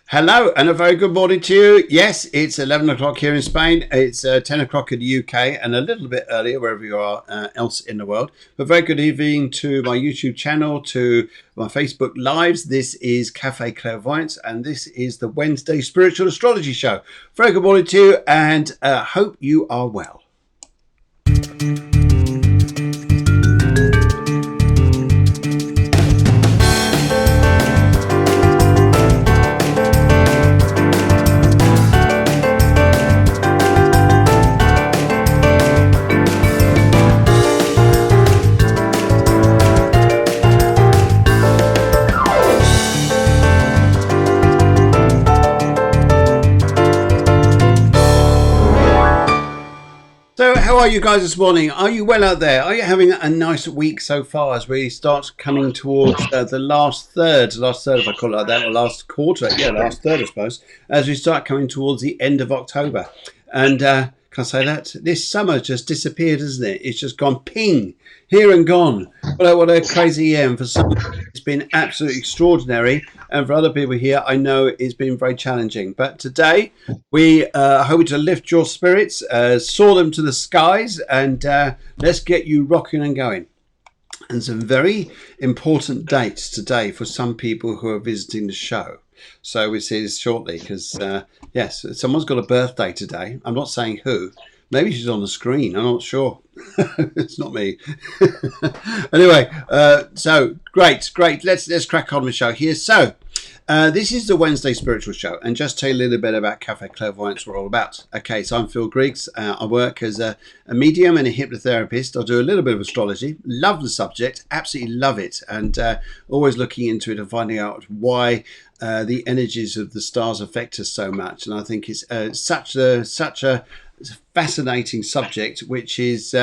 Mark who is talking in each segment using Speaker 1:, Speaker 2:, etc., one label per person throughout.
Speaker 1: Hello and a very good morning to you. Yes, it's 11 o'clock here in Spain. It's 10 o'clock in the UK and a little bit earlier wherever you are else in the world. But very good evening to my YouTube channel, to my Facebook Lives. This is Cafe Clairvoyance and this is the Wednesday Spiritual Astrology Show. Very good morning to you and hope you are well. So how are you guys this morning? Are you well out there? Are you having a nice week so far as we start coming towards the last third if I call it like that, or last quarter, last third I suppose, as we start coming towards the end of October. And can I say that? This summer just disappeared, hasn't it? It's just gone ping, here and gone. What a crazy year. And for some, it's been absolutely extraordinary. And for other people here, I know it's been very challenging. But today, we are hoping to lift your spirits, soar them to the skies, and let's get you rocking and going. And some very important dates today for some people who are visiting the show. So we see this shortly because, yes, someone's got a birthday today. I'm not saying who. Maybe she's on the screen. I'm not sure. It's not me. Anyway, so great. Let's crack on with the show here. So this is the Wednesday Spiritual Show, and just tell you a little bit about Cafe Clairvoyance, what we're all about. Okay, so I'm Phil Griggs. I work as a medium and a hypnotherapist. I do a little bit of astrology. Love the subject, absolutely love it, and always looking into it and finding out why the energies of the stars affect us so much. And I think it's such a fascinating subject, which is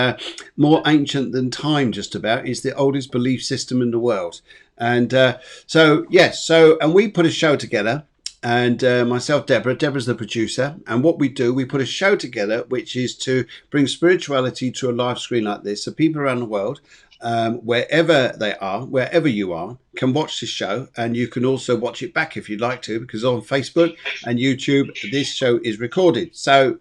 Speaker 1: more ancient than time. Just about, it's the oldest belief system in the world. And and we put a show together, and myself, Deborah's the producer, and what we do, we put a show together which is to bring spirituality to a live screen like this, so people around the world, wherever they are, wherever you are, can watch this show. And you can also watch it back if you'd like to, because on Facebook and YouTube this show is recorded, so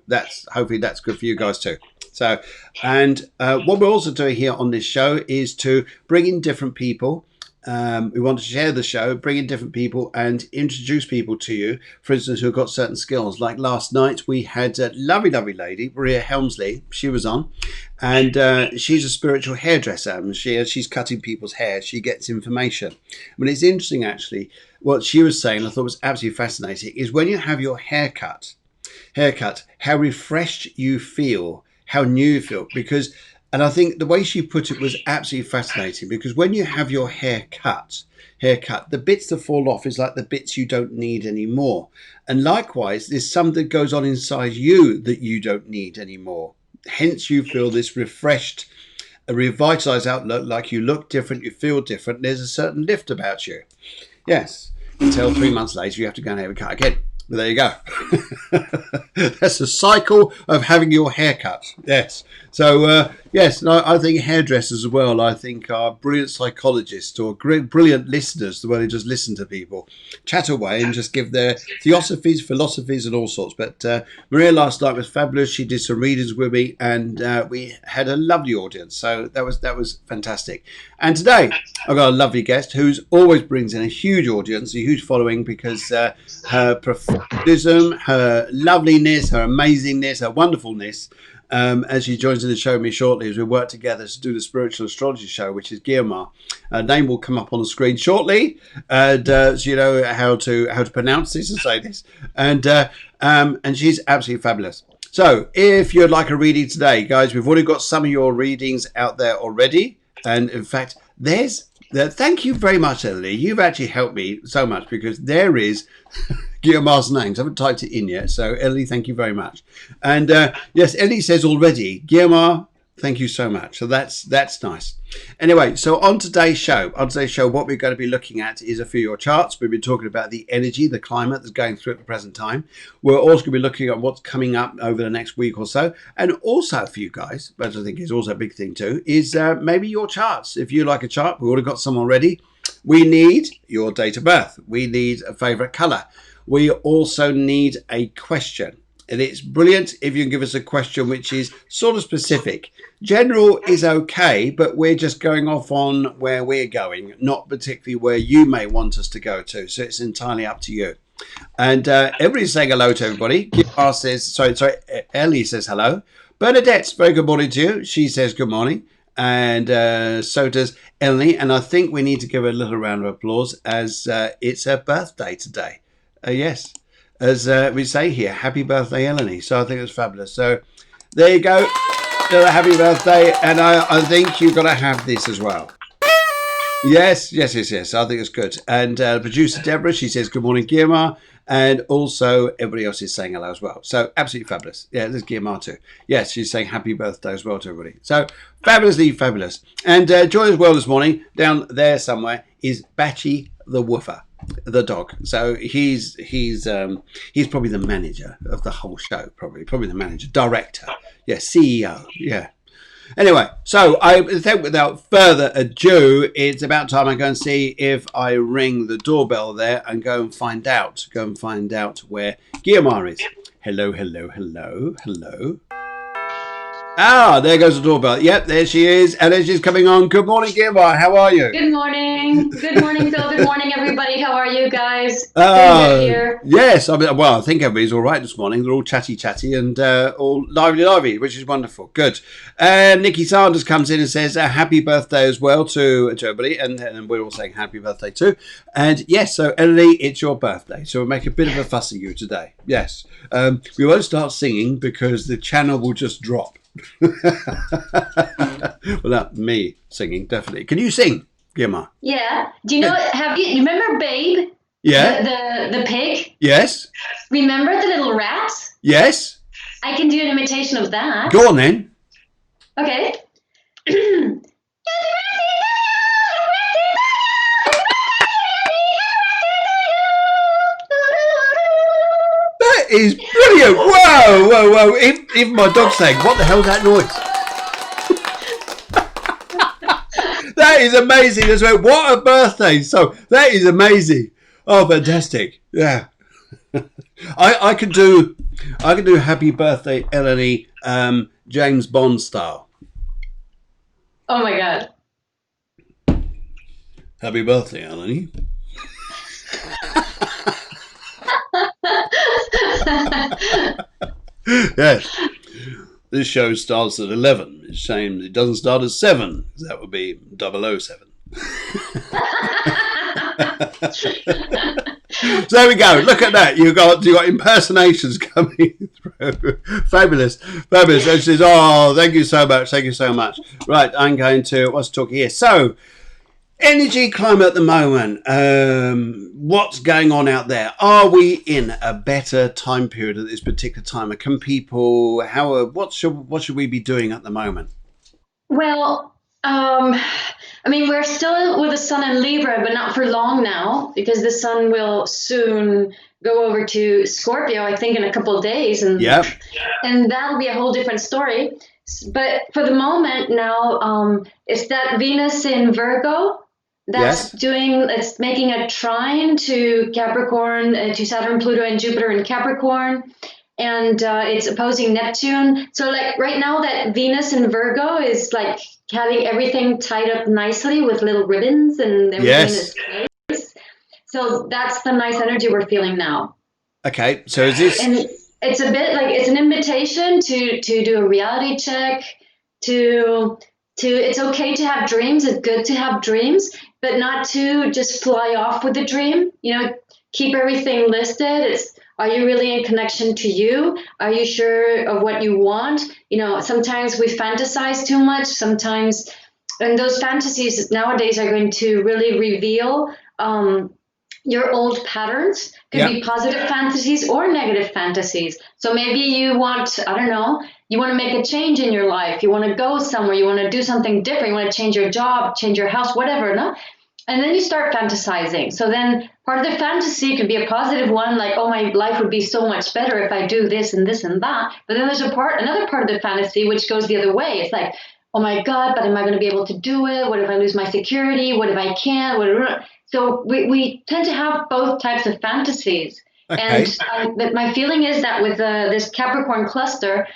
Speaker 1: hopefully that's good for you guys too. So, and what we're also doing here on this show is to bring in different people. We want to share the show, bring in different people and introduce people to you, for instance, who've got certain skills. Like last night we had a lovely lady, Maria Helmsley. She was on, and she's a spiritual hairdresser, and she's cutting people's hair. She gets information. But it's interesting, actually, what she was saying, I thought was absolutely fascinating, is when you have your haircut, how refreshed you feel, how new you feel, because... And I think the way she put it was absolutely fascinating, because when you have your hair cut, the bits that fall off is like the bits you don't need anymore. And likewise, there's some that goes on inside you that you don't need anymore. Hence, you feel this refreshed, a revitalized outlook, like you look different, you feel different. There's a certain lift about you. Yes, until 3 months later, you have to go and have a cut again. But there you go. That's the cycle of having your hair cut. Yes. So, yes, I think hairdressers as well, I think, are brilliant psychologists or brilliant listeners, the way they just listen to people, chat away and just give their philosophies and all sorts. But Maria last night was fabulous. She did some readings with me, and we had a lovely audience. So that was fantastic. And today I've got a lovely guest who always brings in a huge audience, a huge following, because her professionalism, her loveliness, her amazingness, her wonderfulness, as she joins in the show with me shortly, as we work together to do the Spiritual Astrology Show, which is Guillemar. Her name will come up on the screen shortly, and so you know how to pronounce this and say this, and she's absolutely fabulous. So if you'd like a reading today, guys, we've already got some of your readings out there already, and in fact, thank you very much, Ellie. You've actually helped me so much, because there is Guillemar's names. I haven't typed it in yet, so Ellie, thank you very much. And yes, Ellie says already, Guillemar, thank you so much. So that's nice. Anyway, so on today's show, what we're going to be looking at is a few of your charts. We've been talking about the energy, the climate that's going through at the present time. We're also going to be looking at what's coming up over the next week or so. And also for you guys, which I think is also a big thing too, is maybe your charts. If you like a chart, we've already got some already. We need your date of birth. We need a favourite colour. We also need a question. And it's brilliant if you can give us a question which is sort of specific. General is okay, but we're just going off on where we're going, not particularly where you may want us to go to. So it's entirely up to you. And everybody's saying hello to everybody. Kimar says, sorry, Ellie says hello. Bernadette's very good morning to you. She says good morning. And so does Ellie. And I think we need to give her a little round of applause as it's her birthday today. Yes. As we say here, happy birthday, Eleni. So I think it's fabulous. So there you go. Happy birthday. And I think you've got to have this as well. Yes. I think it's good. And producer Deborah, she says, good morning, Guillemar. And also everybody else is saying hello as well. So absolutely fabulous. Yeah, there's Guillemar too. Yes, she's saying happy birthday as well to everybody. So fabulously fabulous. And joining as well this morning, down there somewhere, is Batchy the Woofer. The dog. So he's probably the manager of the whole show. Probably the manager, director, CEO. Yeah. Anyway, so I think without further ado, it's about time I go and see if I ring the doorbell there and go and find out where Guillemar is. Hello. Ah, there goes the doorbell. Yep, there she is. And then she's coming on. Good morning, Guillemar. How are you?
Speaker 2: Good morning. Good morning, Phil. Good morning, everybody. How are you guys? Good here.
Speaker 1: Yes. I think everybody's all right this morning. They're all chatty and all lively, which is wonderful. Good. And Nikki Sanders comes in and says happy birthday as well to everybody. And we're all saying happy birthday too. And yes, so Ellie, it's your birthday. So we'll make a bit of a fuss of you today. Yes. We won't start singing because the channel will just drop. Well, not me singing, definitely. Can you sing, Guillemar?
Speaker 2: Yeah. Do you know? You remember Babe?
Speaker 1: Yeah.
Speaker 2: The pig.
Speaker 1: Yes.
Speaker 2: Remember the little rats?
Speaker 1: Yes.
Speaker 2: I can do an imitation of that.
Speaker 1: Go on then.
Speaker 2: Okay.
Speaker 1: That is brilliant! Whoa! Even my dog saying, "What the hell's that noise?" That is amazing as well. What a birthday! So that is amazing. Oh, fantastic! Yeah, I could do happy birthday, Eleni, James Bond style.
Speaker 2: Oh my God!
Speaker 1: Happy birthday, Eleni. Yes. This show starts at 11. It's a shame it doesn't start at 7. That would be 007. So there we go. Look at that. You got impersonations coming through. Fabulous. And she says, oh, thank you so much. Right, I'm going to, what's talking here? So, energy climate at the moment. What's going on out there? Are we in a better time period at this particular time? Can people? What should we be doing at the moment?
Speaker 2: Well, we're still with the sun in Libra, but not for long now, because the sun will soon go over to Scorpio, I think in a couple of days, and that'll be a whole different story. But for the moment now, it's that Venus in Virgo. It's making a trine to Capricorn, to Saturn, Pluto, and Jupiter in Capricorn, and it's opposing Neptune. So like right now that Venus in Virgo is like having everything tied up nicely with little ribbons and everything is nice. So that's the nice energy we're feeling now.
Speaker 1: Okay, so is this...
Speaker 2: And it's a bit like it's an invitation to do a reality check, to it's okay to have dreams, it's good to have dreams, but not to just fly off with the dream. Keep everything listed. Are you really in connection to you? Are you sure of what you want? Sometimes we fantasize too much. Sometimes, and those fantasies nowadays are going to really reveal your old patterns. Could be positive fantasies or negative fantasies. So maybe you want, you want to make a change in your life. You want to go somewhere. You want to do something different. You want to change your job, change your house, whatever, no? And then you start fantasizing. So then part of the fantasy could be a positive one, like, oh, my life would be so much better if I do this and this and that. But then there's another part of the fantasy which goes the other way. It's like, oh my God, but am I going to be able to do it? What if I lose my security? What if I can't? So we tend to have both types of fantasies. And
Speaker 1: Okay.
Speaker 2: but my feeling is that with this Capricorn cluster,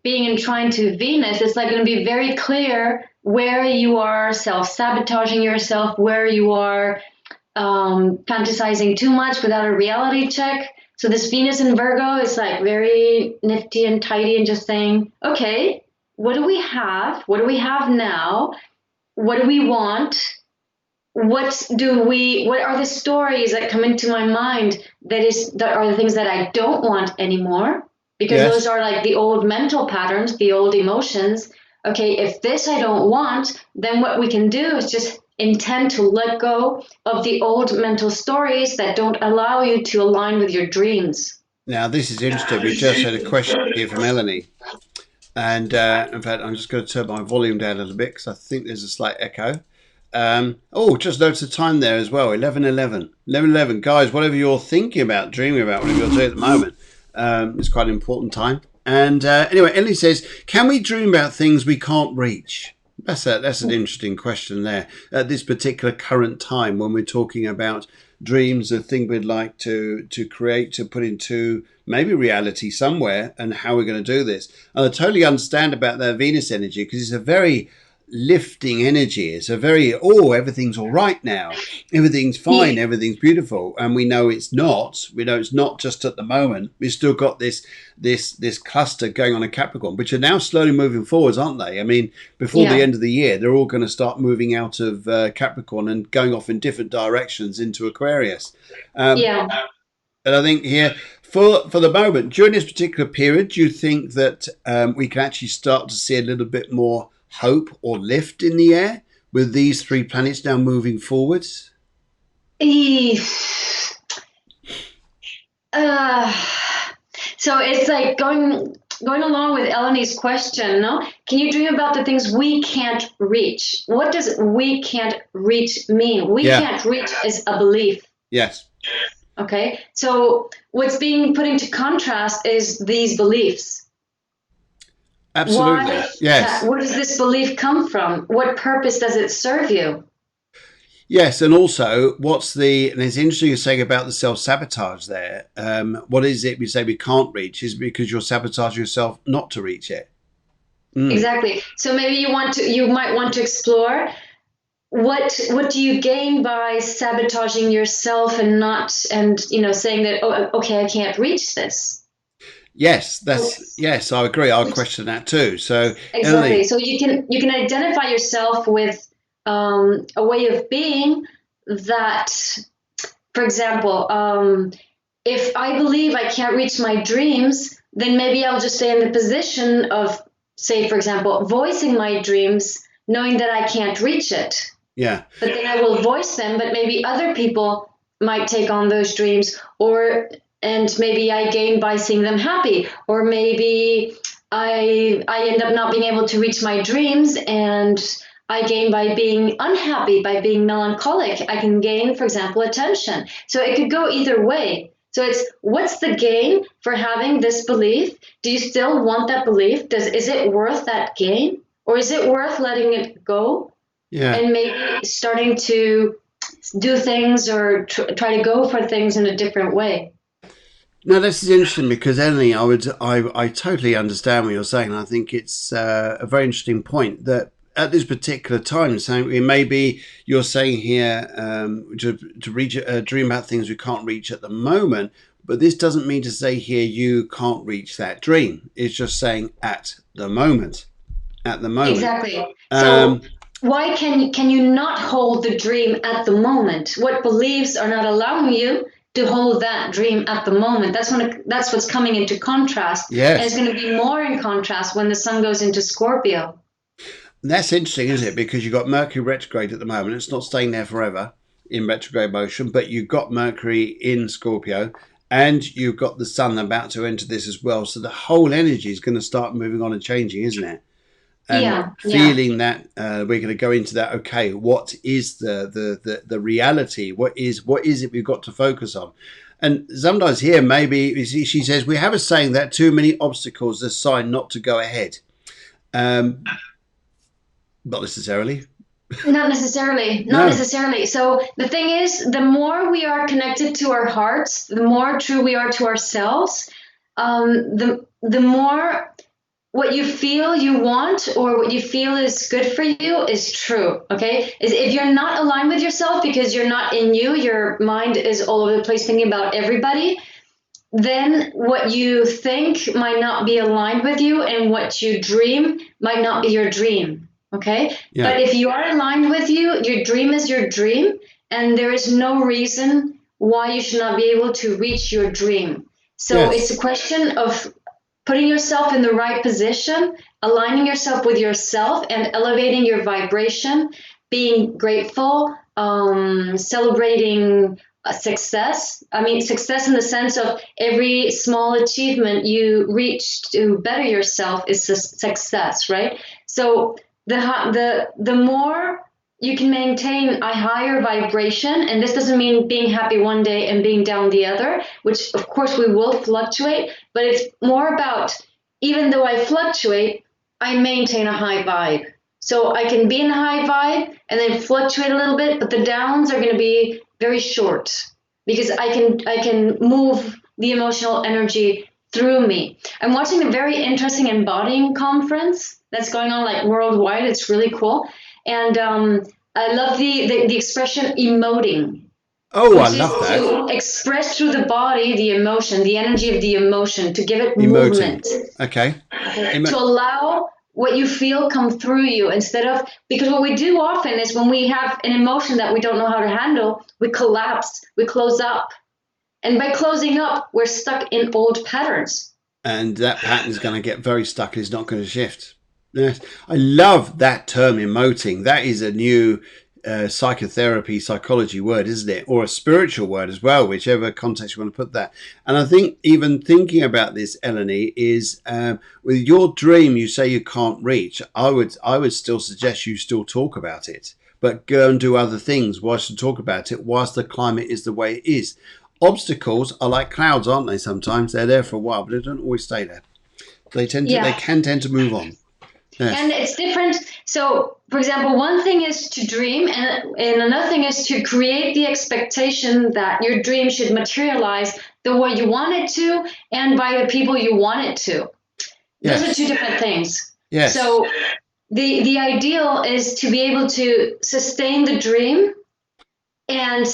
Speaker 2: being in trine to Venus, it's like going to be very clear where you are self-sabotaging yourself, where you are fantasizing too much without a reality check. So this Venus in Virgo is like very nifty and tidy and just saying, okay, what do we have? What do we have now? What do we want? What are the stories that come into my mind that are the things that I don't want anymore? Because those
Speaker 1: Yes.
Speaker 2: are like the old mental patterns, the old emotions. Okay, if this I don't want, then what we can do is just intend to let go of the old mental stories that don't allow you to align with your dreams.
Speaker 1: Now this is interesting. We just had a question here from Eleni. And in fact, I'm just going to turn my volume down a little bit because I think there's a slight echo. Just notice the time there as well, 11:11. 11:11. Guys, whatever you're thinking about, dreaming about, whatever you're doing at the moment, it's quite an important time. And anyway, Ellie says, can we dream about things we can't reach? That's an interesting question there. At this particular current time, when we're talking about dreams, a thing we'd like to create, to put into maybe reality somewhere, and how we're going to do this. And I totally understand about that Venus energy because it's a very lifting energy. It's a very, everything's all right now, everything's fine,
Speaker 2: Yeah,
Speaker 1: everything's beautiful, and we know it's not. We know it's not just at the moment. We've still got this cluster going on in Capricorn, which are now slowly moving forwards, aren't they? I mean, before the
Speaker 2: yeah,
Speaker 1: end of the year, they're all going to start moving out of Capricorn and going off in different directions into Aquarius. Um,
Speaker 2: yeah.
Speaker 1: and I think here, for the moment, during this particular period, do you think that we can actually start to see a little bit more hope or lift in the air with these three planets now moving forwards?
Speaker 2: Eh, Uh, so it's like going along with Eleni's question, no? Can you dream about the things we can't reach? What does we can't reach mean? We
Speaker 1: Yeah.
Speaker 2: can't reach is a belief.
Speaker 1: Yes.
Speaker 2: Okay. So what's being put into contrast is these beliefs.
Speaker 1: Absolutely.
Speaker 2: Why? Yeah.
Speaker 1: Yes.
Speaker 2: Where does this belief come from? What purpose does it serve you?
Speaker 1: Yes, and also, and it's interesting you're saying about the self sabotage there. What is it we say we can't reach is because you're sabotaging yourself not to reach it. Mm.
Speaker 2: Exactly. So maybe you might want to explore what do you gain by sabotaging yourself and not and saying that, oh, okay, I can't reach this.
Speaker 1: Yes, I agree. I'll question that too. So,
Speaker 2: Exactly.
Speaker 1: Ellie,
Speaker 2: So you can identify yourself with a way of being that, for example, if I believe I can't reach my dreams, then maybe I'll just stay in the position of, say, for example, voicing my dreams, knowing that I can't reach it.
Speaker 1: yeah,
Speaker 2: But then I will voice them, but maybe other people might take on those dreams, and maybe I gain by seeing them happy, or maybe I end up not being able to reach my dreams and I gain by being unhappy, by being melancholic. I can gain, for example, attention. So it could go either way. So it's, what's the gain for having this belief? Do you still want that belief? Is it worth that gain? Or is it worth letting it go
Speaker 1: yeah.
Speaker 2: and maybe starting to do things or try to go for things in a different way?
Speaker 1: No, this is interesting because Ellie, I totally understand what you're saying. I think it's a very interesting point that at this particular time, so maybe you're saying here to reach dream about things we can't reach at the moment, but this doesn't mean to say here you can't reach that dream. It's just saying at the moment, at the moment.
Speaker 2: Exactly. So
Speaker 1: Um,
Speaker 2: why can you not hold the dream at the moment? What beliefs are not allowing you to hold that dream at the moment? That's what's coming into contrast, and it's
Speaker 1: yes,
Speaker 2: going to be more in contrast when the sun goes into Scorpio.
Speaker 1: that's interesting, isn't it? Because you've got Mercury retrograde at the moment. It's not staying there forever in retrograde motion, but you've got Mercury in Scorpio and you've got the Sun about to enter this as well. So the whole energy is going to start moving on and changing, isn't it? And
Speaker 2: Yeah, yeah,
Speaker 1: feeling that we're going to go into that. Okay, what is the reality? What is it we've got to focus on? And sometimes here, maybe she says we have a saying that too many obstacles are a sign not to go ahead. Um, Not necessarily.
Speaker 2: Not necessarily, not
Speaker 1: No.
Speaker 2: necessarily. So the thing is, the more we are connected to our hearts, the more true we are to ourselves, the more what you feel you want or what you feel is good for you is true. Okay, is if you're not aligned with yourself because you're not in you, your mind is all over the place thinking about everybody, then what you think might not be aligned with you, and what you dream might not be your dream. Okay.
Speaker 1: Yeah.
Speaker 2: But if you are aligned with you, your dream is your dream, and there is no reason why you should not be able to reach your dream. So it's
Speaker 1: Yes.
Speaker 2: a question of putting yourself in the right position, aligning yourself with yourself, and elevating your vibration, being grateful, celebrating success. I mean, success in the sense of every small achievement you reach to better yourself is success, right? So the more you can maintain a higher vibration, and this doesn't mean being happy one day and being down the other, which of course we will fluctuate, but it's more about, even though I fluctuate, I maintain a high vibe. So I can be in a high vibe and then fluctuate a little bit, but the downs are going to be very short because I can move the emotional energy through me. I'm watching a very interesting embodying conference that's going on like worldwide. It's really cool. And I love the expression emoting,
Speaker 1: Oh, I
Speaker 2: which is
Speaker 1: love that.
Speaker 2: to express through the body the emotion, the energy of the emotion, to give it
Speaker 1: Emoting.
Speaker 2: movement,
Speaker 1: Okay.
Speaker 2: to allow what you feel come through you instead of, because what we do often is when we have an emotion that we don't know how to handle, we collapse, we close up. And by closing up, we're stuck in old patterns.
Speaker 1: And that pattern is going to get very stuck. It's not going to shift. Yes. I love that term, emoting. That is a new psychotherapy, psychology word, isn't it? Or a spiritual word as well, whichever context you want to put that. And I think even thinking about this, Eleni, is with your dream, you say you can't reach. I would still suggest you still talk about it, but go and do other things whilst you talk about it, whilst the climate is the way it is. Obstacles are like clouds, aren't they? Sometimes they're there for a while, but they don't always stay there. They
Speaker 2: Yeah.
Speaker 1: can tend to move on. Yes.
Speaker 2: And it's different. So, for example, one thing is to dream, and another thing is to create the expectation that your dream should materialize the way you want it to and by the people you want it to. Those are two
Speaker 1: Yes.
Speaker 2: different things.
Speaker 1: Yes.
Speaker 2: So, the ideal is to be able to sustain the dream and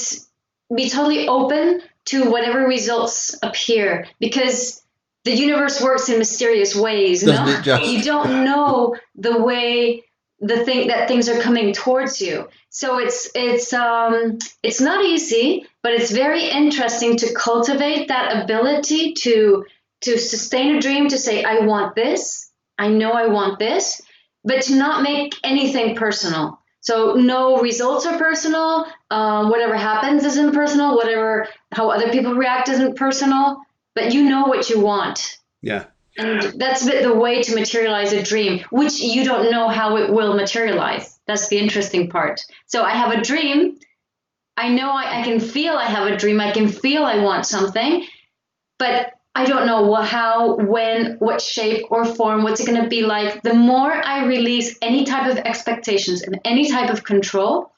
Speaker 2: be totally open to whatever results appear, because the universe works in mysterious ways.
Speaker 1: Doesn't it
Speaker 2: You
Speaker 1: just?
Speaker 2: don't know the way the thing that things are coming towards you. So it's not easy, but it's very interesting to cultivate that ability to sustain a dream, to say, I want this, I know I want this, but to not make anything personal. So no results are personal. Whatever happens isn't personal. Whatever how other people react isn't personal. But you know what you want,
Speaker 1: Yeah.
Speaker 2: and that's the way to materialize a dream, which you don't know how it will materialize. That's the interesting part. So I have a dream. I know I can feel I have a dream. I can feel I want something, but I don't know how, when, what shape or form, what's it going to be like. The more I release any type of expectations and any type of control,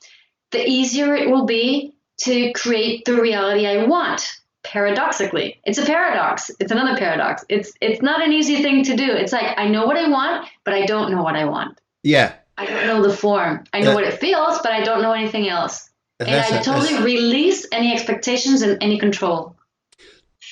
Speaker 2: the easier it will be to create the reality I want. Paradoxically, it's a paradox. It's another paradox. It's not an easy thing to do. It's like, I know what I want, but I don't know what I want.
Speaker 1: Yeah.
Speaker 2: I don't know the form. I know what it feels, but I don't know anything else. And I totally release any expectations and any control.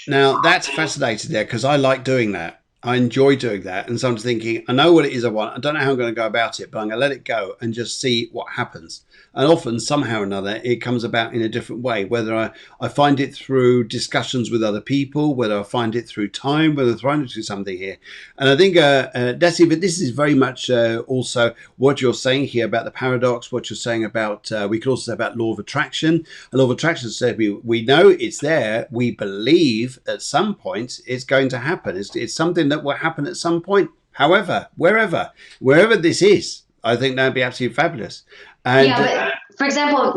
Speaker 1: Now that's fascinating there because I like doing that. I enjoy doing that, and so I'm thinking, I know what it is I want. I don't know how I'm going to go about it, but I'm going to let it go and just see what happens. And often, somehow or another, it comes about in a different way. Whether I find it through discussions with other people, whether I find it through time, whether I find it through something here. And I think that's it. But this is very much also what you're saying here about the paradox. What you're saying about we could also say about law of attraction. And law of attraction said we know it's there. We believe at some point it's going to happen. It's something that will happen at some point. However, wherever this is, I think that'd be absolutely fabulous. And
Speaker 2: yeah, but for example,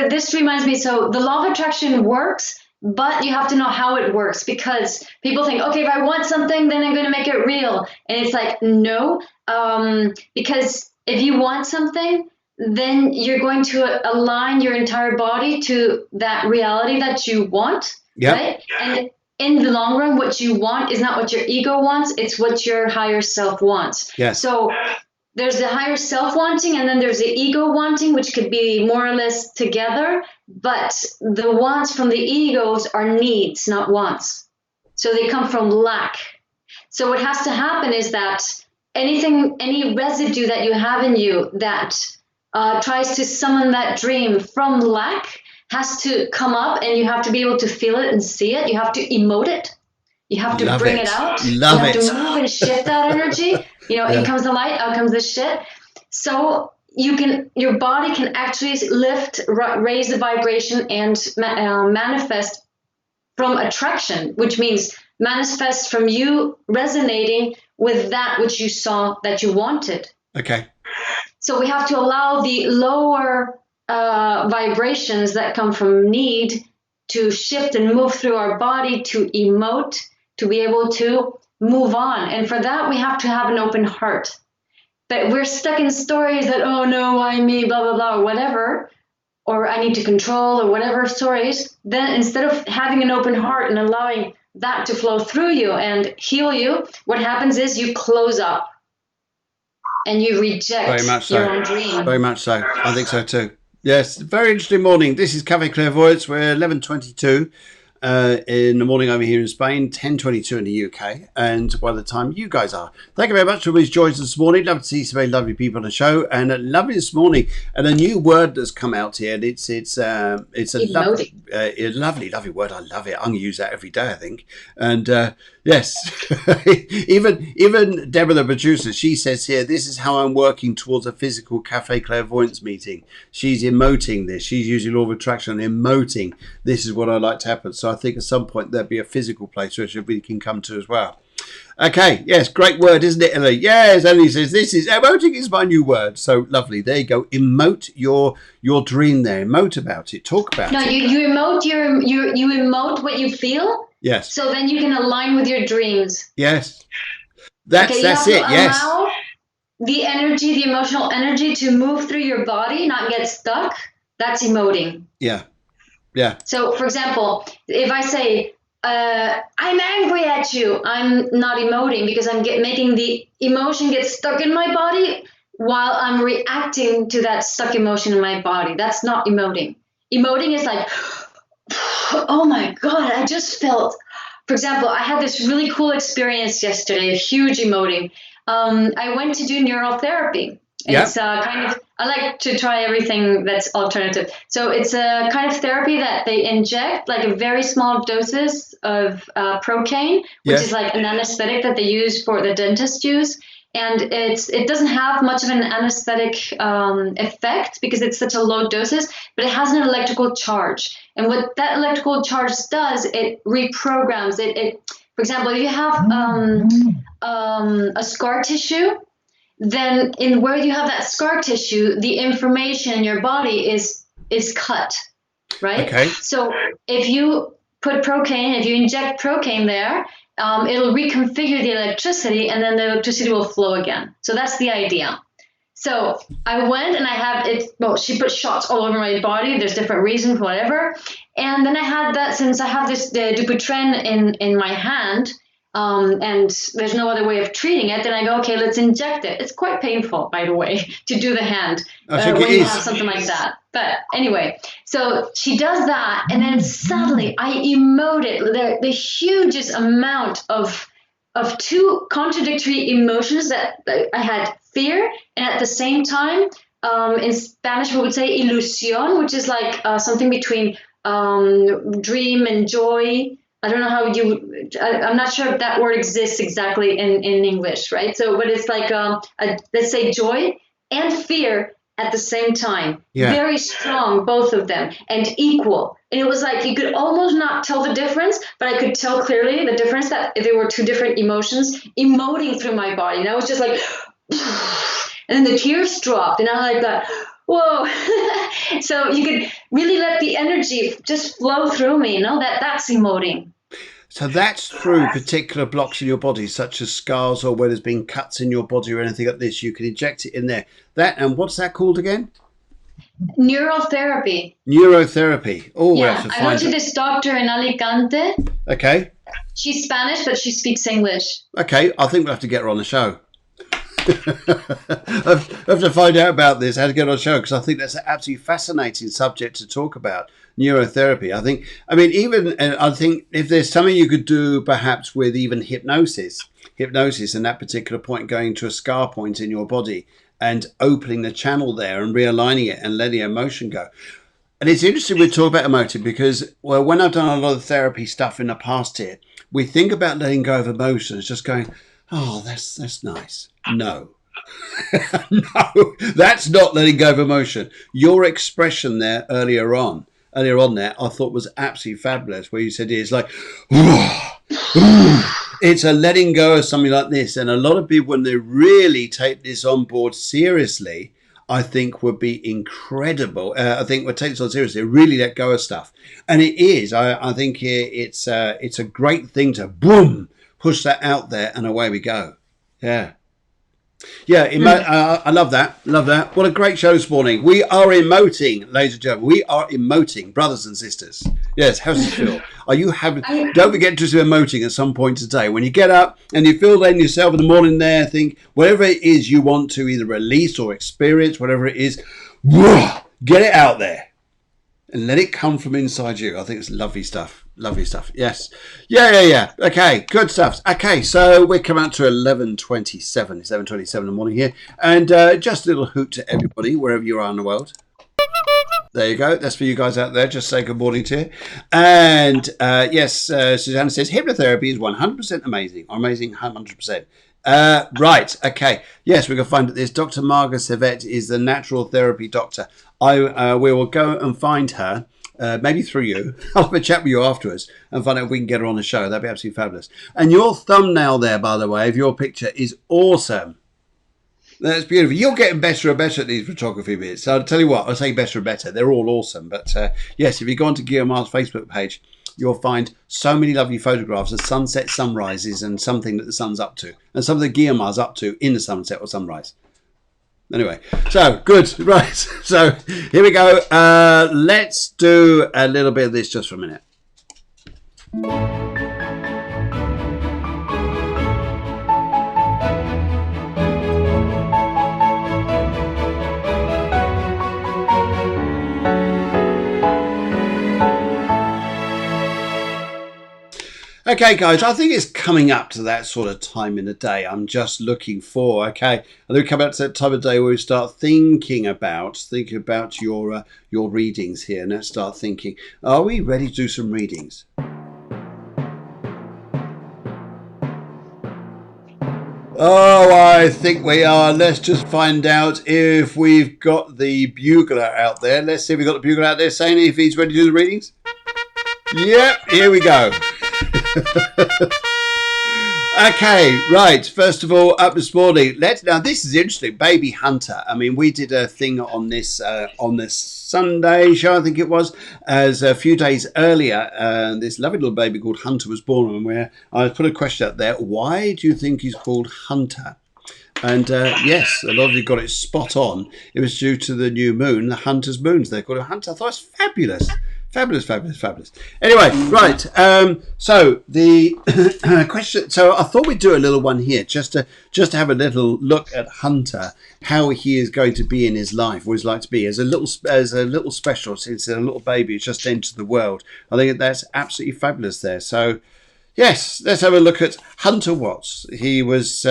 Speaker 2: this reminds me. So the law of attraction works but you have to know how it works, because people think, okay, if I want something, then I'm going to make it real. And it's like, no, because if you want something, then you're going to align your entire body to that reality that you want,
Speaker 1: Yep.
Speaker 2: right? And in the long run, what you want is not what your ego wants, it's what your higher self wants.
Speaker 1: Yes.
Speaker 2: So there's the higher self wanting, and then there's the ego wanting, which could be more or less together. But the wants from the egos are needs, not wants. So they come from lack. So what has to happen is that any residue that you have in you that tries to summon that dream from lack has to come up, and you have to be able to feel it and see it. You have to emote it. You have to
Speaker 1: Love
Speaker 2: bring
Speaker 1: it.
Speaker 2: it out.
Speaker 1: Love
Speaker 2: you have
Speaker 1: it.
Speaker 2: to move and shift that energy. In comes the light, out comes the shit. So your body can actually lift, raise the vibration, and manifest from attraction, which means manifest from you resonating with that which you saw that you wanted.
Speaker 1: Okay.
Speaker 2: So we have to allow the lower vibrations that come from need to shift and move through our body, to emote, to be able to move on. And for that, we have to have an open heart. But we're stuck in stories that, oh no, why me, blah, blah, blah, or whatever, or I need to control, or whatever stories. Then instead of having an open heart and allowing that to flow through you and heal you, what happens is you close up and you reject
Speaker 1: Very much so.
Speaker 2: your own dream.
Speaker 1: Very much so. I think so too. Yes, very interesting morning. This is Cafe Clairvoyance. We're 11:22 in the morning over here in Spain, 10:22 in the UK, and by the time you guys are. Thank you very much for these joys this morning. Love to see some very lovely people on the show, and lovely this morning. And a new word that's come out here. And it's a lovely word. I love it. I'm gonna use that every day, I think. And yes, even Deborah, the producer, she says here, this is how I'm working towards a physical Cafe Clairvoyance meeting. She's emoting this. She's using law of attraction and emoting. This is what I like to happen. So I think at some point there'll be a physical place which everybody can come to as well. Okay, yes, great word, isn't it, Ellie? Yes, Ellie says this is emoting is my new word. So lovely. There you go. Emote your dream there. Emote about it. Talk about it.
Speaker 2: No, you emote you emote what you feel.
Speaker 1: Yes.
Speaker 2: So then you can align with your dreams.
Speaker 1: Yes. That's it. Yes.
Speaker 2: Allow the energy, the emotional energy, to move through your body, not get stuck. That's emoting.
Speaker 1: Yeah. Yeah.
Speaker 2: So, for example, if I say, I'm angry at you, I'm not emoting, because I'm making the emotion get stuck in my body while I'm reacting to that stuck emotion in my body. That's not emoting. Emoting is like, oh my God, I just felt, for example, I had this really cool experience yesterday, a huge emoting. I went to do neural therapy. It's kind of, I like to try everything that's alternative. So it's a kind of therapy that they inject like a very small doses of procaine, which is like an anesthetic that they use for the dentist use. And it doesn't have much of an anesthetic effect because it's such a low doses, but it has an electrical charge. And what that electrical charge does, it reprograms it. For example, if you have a scar tissue, then in where you have that scar tissue, the information in your body is cut, right?
Speaker 1: Okay.
Speaker 2: So if you put procaine, if you inject procaine there, it'll reconfigure the electricity, and then the electricity will flow again. So that's the idea. So I went and I have it, well, she put shots all over my body. There's different reasons, whatever. And then I had that, since I have this the Dupuytren in my hand, and there's no other way of treating it, then I go, okay, let's inject it. It's quite painful, by the way, to do the hand when you have something like that. But anyway, so she does that, and then suddenly I emoted the hugest amount of two contradictory emotions that I had: fear, and at the same time, in Spanish we would say ilusión, which is like something between dream and joy. I don't know how I'm not sure if that word exists exactly in English, right? So, but it's like, let's say joy and fear at the same time. Yeah. Very strong, both of them, and equal. And it was like, you could almost not tell the difference, but I could tell clearly the difference, that there were two different emotions emoting through my body. And I was just like, and then the tears dropped, and I like that. Whoa. So you could really let the energy just flow through me, that's emoting.
Speaker 1: So that's through particular blocks in your body, such as scars or where there's been cuts in your body or anything like this. You can inject it in there. And what's that called again?
Speaker 2: Neural therapy.
Speaker 1: Neurotherapy. Oh, we have
Speaker 2: Yeah,
Speaker 1: to
Speaker 2: I go
Speaker 1: find
Speaker 2: to
Speaker 1: it.
Speaker 2: this doctor in Alicante.
Speaker 1: Okay.
Speaker 2: She's Spanish, but she speaks English.
Speaker 1: Okay. I think we'll have to get her on the show. I have to find out about this, how to get on the show, because I think that's an absolutely fascinating subject to talk about. Neurotherapy. I think if there's something you could do perhaps with even hypnosis and that particular point going to a scar point in your body and opening the channel there and realigning it and letting emotion go. And it's interesting we talk about emoting because, well, when I've done a lot of therapy stuff in the past here, we think about letting go of emotions, just going, oh, that's nice. No. No, that's not letting go of emotion. Your expression there earlier on there, I thought was absolutely fabulous, where you said it's like, it's a letting go of something like this. And a lot of people, when they really take this on board seriously, I think would be incredible. I think would take this on seriously, really let go of stuff. And it is. I think it's a great thing to boom, push that out there, and away we go. Yeah. Yeah, I love that. Love that. What a great show this morning. We are emoting, ladies and gentlemen. We are emoting, brothers and sisters. Yes, how's it feel? Are you having? Don't forget to do emoting at some point today. When you get up and you feel then yourself in the morning there, think whatever it is you want to either release or experience, whatever it is, get it out there and let it come from inside you. I think it's lovely stuff. Lovely stuff. Yes. Yeah. Okay, good stuff. Okay, so we're coming out to 11:27. It's 11:27 in the morning here. And just a little hoot to everybody, wherever you are in the world. There you go. That's for you guys out there. Just say good morning to you. And yes, Susanna says hypnotherapy is 100% amazing. Amazing 100%. Right. Okay. Yes, we're going to find that this Dr. Marga Servet is the natural therapy doctor. We will go and find her. Maybe through you. I'll have a chat with you afterwards and find out if we can get her on the show. That'd be absolutely fabulous. And your thumbnail there, by the way, of your picture is awesome. That's beautiful. You're getting better and better at these photography bits. So I'll tell you what, I'll say better and better. They're all awesome. But yes, if you go onto Guillermo's Facebook page, you'll find so many lovely photographs of sunset, sunrises, and something that the sun's up to. And something that Guillermo's up to in the sunset or sunrise. Anyway, so good, right? So here we go. Let's do a little bit of this just for a minute. Okay, guys, I think it's coming up to that sort of time in the day. I'm just looking for, okay, and then we come up to that time of day where we start thinking about your readings here. And let's start thinking, are we ready to do some readings? Oh, I think we are. Let's just find out if we've got the bugler out there. Let's see if we've got the bugler out there saying if he's ready to do the readings. Yep, here we go. Okay, right. First of all, up this morning. Now this is interesting. Baby Hunter. I mean, we did a thing on this Sunday show, I think it was, as a few days earlier. This lovely little baby called Hunter was born, and where I put a question out there. Why do you think he's called Hunter? And yes, a lot of you got it spot on. It was due to the new moon, the Hunter's moons. They called it Hunter. I thought it was fabulous. Fabulous. Anyway, right. So the question. So I thought we'd do a little one here, just to have a little look at Hunter, how he is going to be in his life, what he's like to be as a little special, since a little baby who's just entered the world. I think that's absolutely fabulous there. So yes, let's have a look at Hunter Watts. He was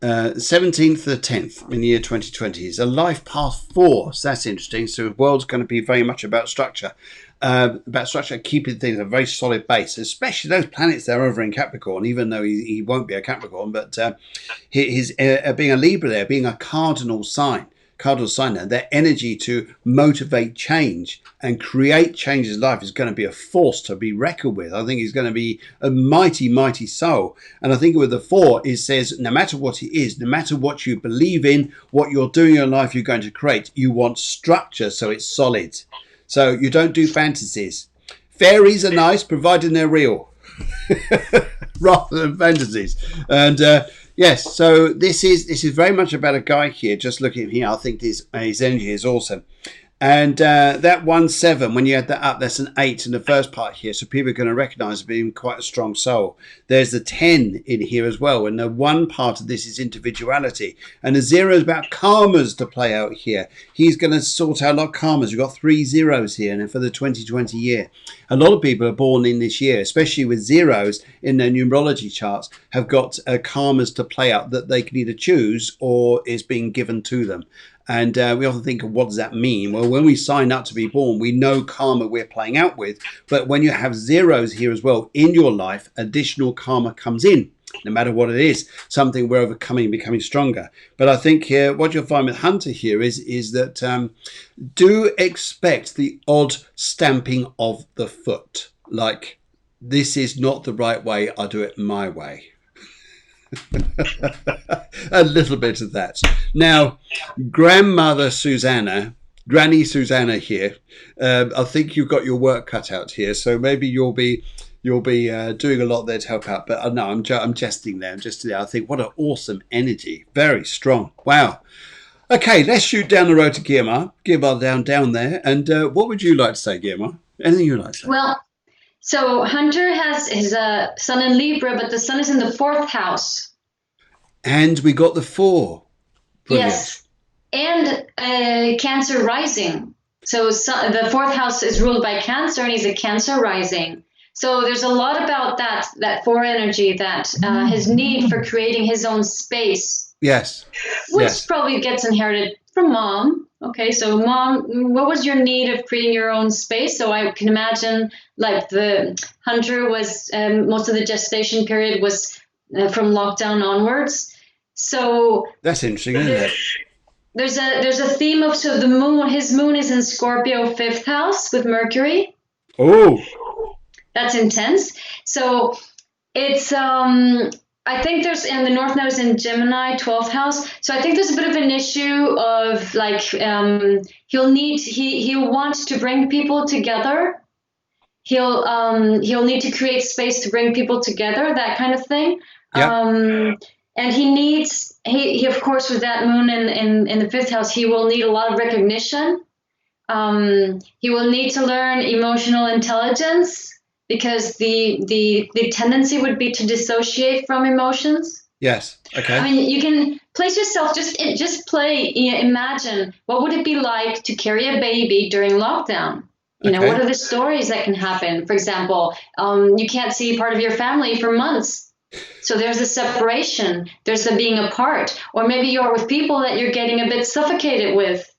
Speaker 1: 17th to the 10th in the year 2020. He's a life path 4, so that's interesting. So the world's going to be very much about structure, keeping things a very solid base, especially those planets that are over in Capricorn, even though he won't be a Capricorn, but he's being a Libra there, being a cardinal sign. cardinal sign now, their energy to motivate change and create change in life is going to be a force to be reckoned with. I think he's going to be a mighty, mighty soul. And I think with the 4, it says, no matter what it is, no matter what you believe in, what you're doing in your life, you're going to create, you want structure so it's solid. So you don't do fantasies. Fairies are nice, providing they're real, rather than fantasies. And yes, so this is very much about a guy here. Just looking at him here, I think his energy is awesome. And that 1-7, when you add that up, that's an 8 in the first part here. So people are going to recognize being quite a strong soul. There's the 10 in here as well. And the 1 part of this is individuality. And the 0 is about karmas to play out here. He's going to sort out a lot of karmas. We've got 3 zeros here. And for the 2020 year, a lot of people are born in this year, especially with zeros in their numerology charts, have got karmas to play out that they can either choose or is being given to them. And we often think of what does that mean? Well, when we sign up to be born, we know karma we're playing out with. But when you have zeros here as well in your life, additional karma comes in, no matter what it is, something we're overcoming, becoming stronger. But I think here, what you'll find with Hunter here is that do expect the odd stamping of the foot. Like, this is not the right way, I'll do it my way. A little bit of that. Now, grandmother Susanna, Granny Susanna here, I think you've got your work cut out here. So maybe you'll be doing a lot there to help out. But no, I'm jesting there. I think what an awesome energy, very strong. Wow. Okay, let's shoot down the road to Guillermo. Guillermo down there. And what would you like to say, Guillermo? Anything you'd like to say?
Speaker 2: Well, so Hunter has his sun in Libra, but the sun is in the 4th house.
Speaker 1: And we got the 4. Brilliant.
Speaker 2: Yes. And Cancer rising. So the 4th house is ruled by Cancer, and he's a Cancer rising. So there's a lot about that 4 energy, that his need for creating his own space.
Speaker 1: Yes.
Speaker 2: Which probably gets inherited from mom. Okay, so mom, what was your need of creating your own space? So I can imagine, like, the Hunter was, most of the gestation period was from lockdown onwards. So
Speaker 1: that's interesting, isn't it?
Speaker 2: There's a theme of, so the moon, his moon is in Scorpio 5th house with Mercury.
Speaker 1: Oh,
Speaker 2: that's intense. So it's I think there's, and the North Node is in Gemini 12th house. So I think there's a bit of an issue of, like, he'll want to bring people together. He'll need to create space to bring people together, that kind of thing. Yep. And he of course, with that moon in the 5th house, he will need a lot of recognition. He will need to learn emotional intelligence, because the tendency would be to dissociate from emotions. Yes. Okay. I mean, you can place yourself, just play, imagine, what would it be like to carry a baby during lockdown? You know, what are the stories that can happen? For example, you can't see part of your family for months. So there's a separation, there's the being apart, or maybe you're with people that you're getting a bit suffocated with,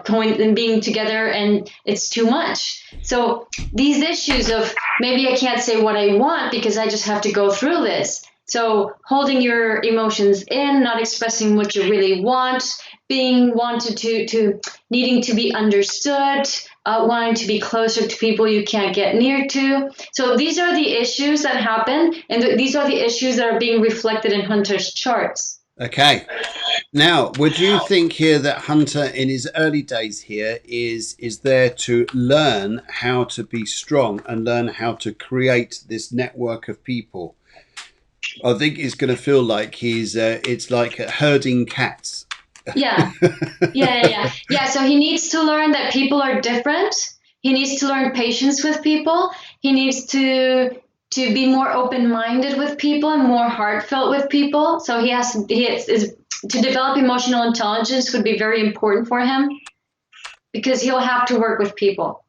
Speaker 2: going and being together, and it's too much. So these issues of, maybe I can't say what I want because I just have to go through this. So holding your emotions in, not expressing what you really want, being wanted to needing to be understood, wanting to be closer to people you can't get near to. So these are the issues that happen, and these are the issues that are being reflected in Hunter's charts.
Speaker 1: Okay. Now, would you think here that Hunter in his early days here is there to learn how to be strong and learn how to create this network of people? I think he's going to feel like it's like herding cats.
Speaker 2: Yeah. So he needs to learn that people are different. He needs to learn patience with people. He needs to be more open-minded with people and more heartfelt with people. So to develop emotional intelligence would be very important for him, because he'll have to work with people.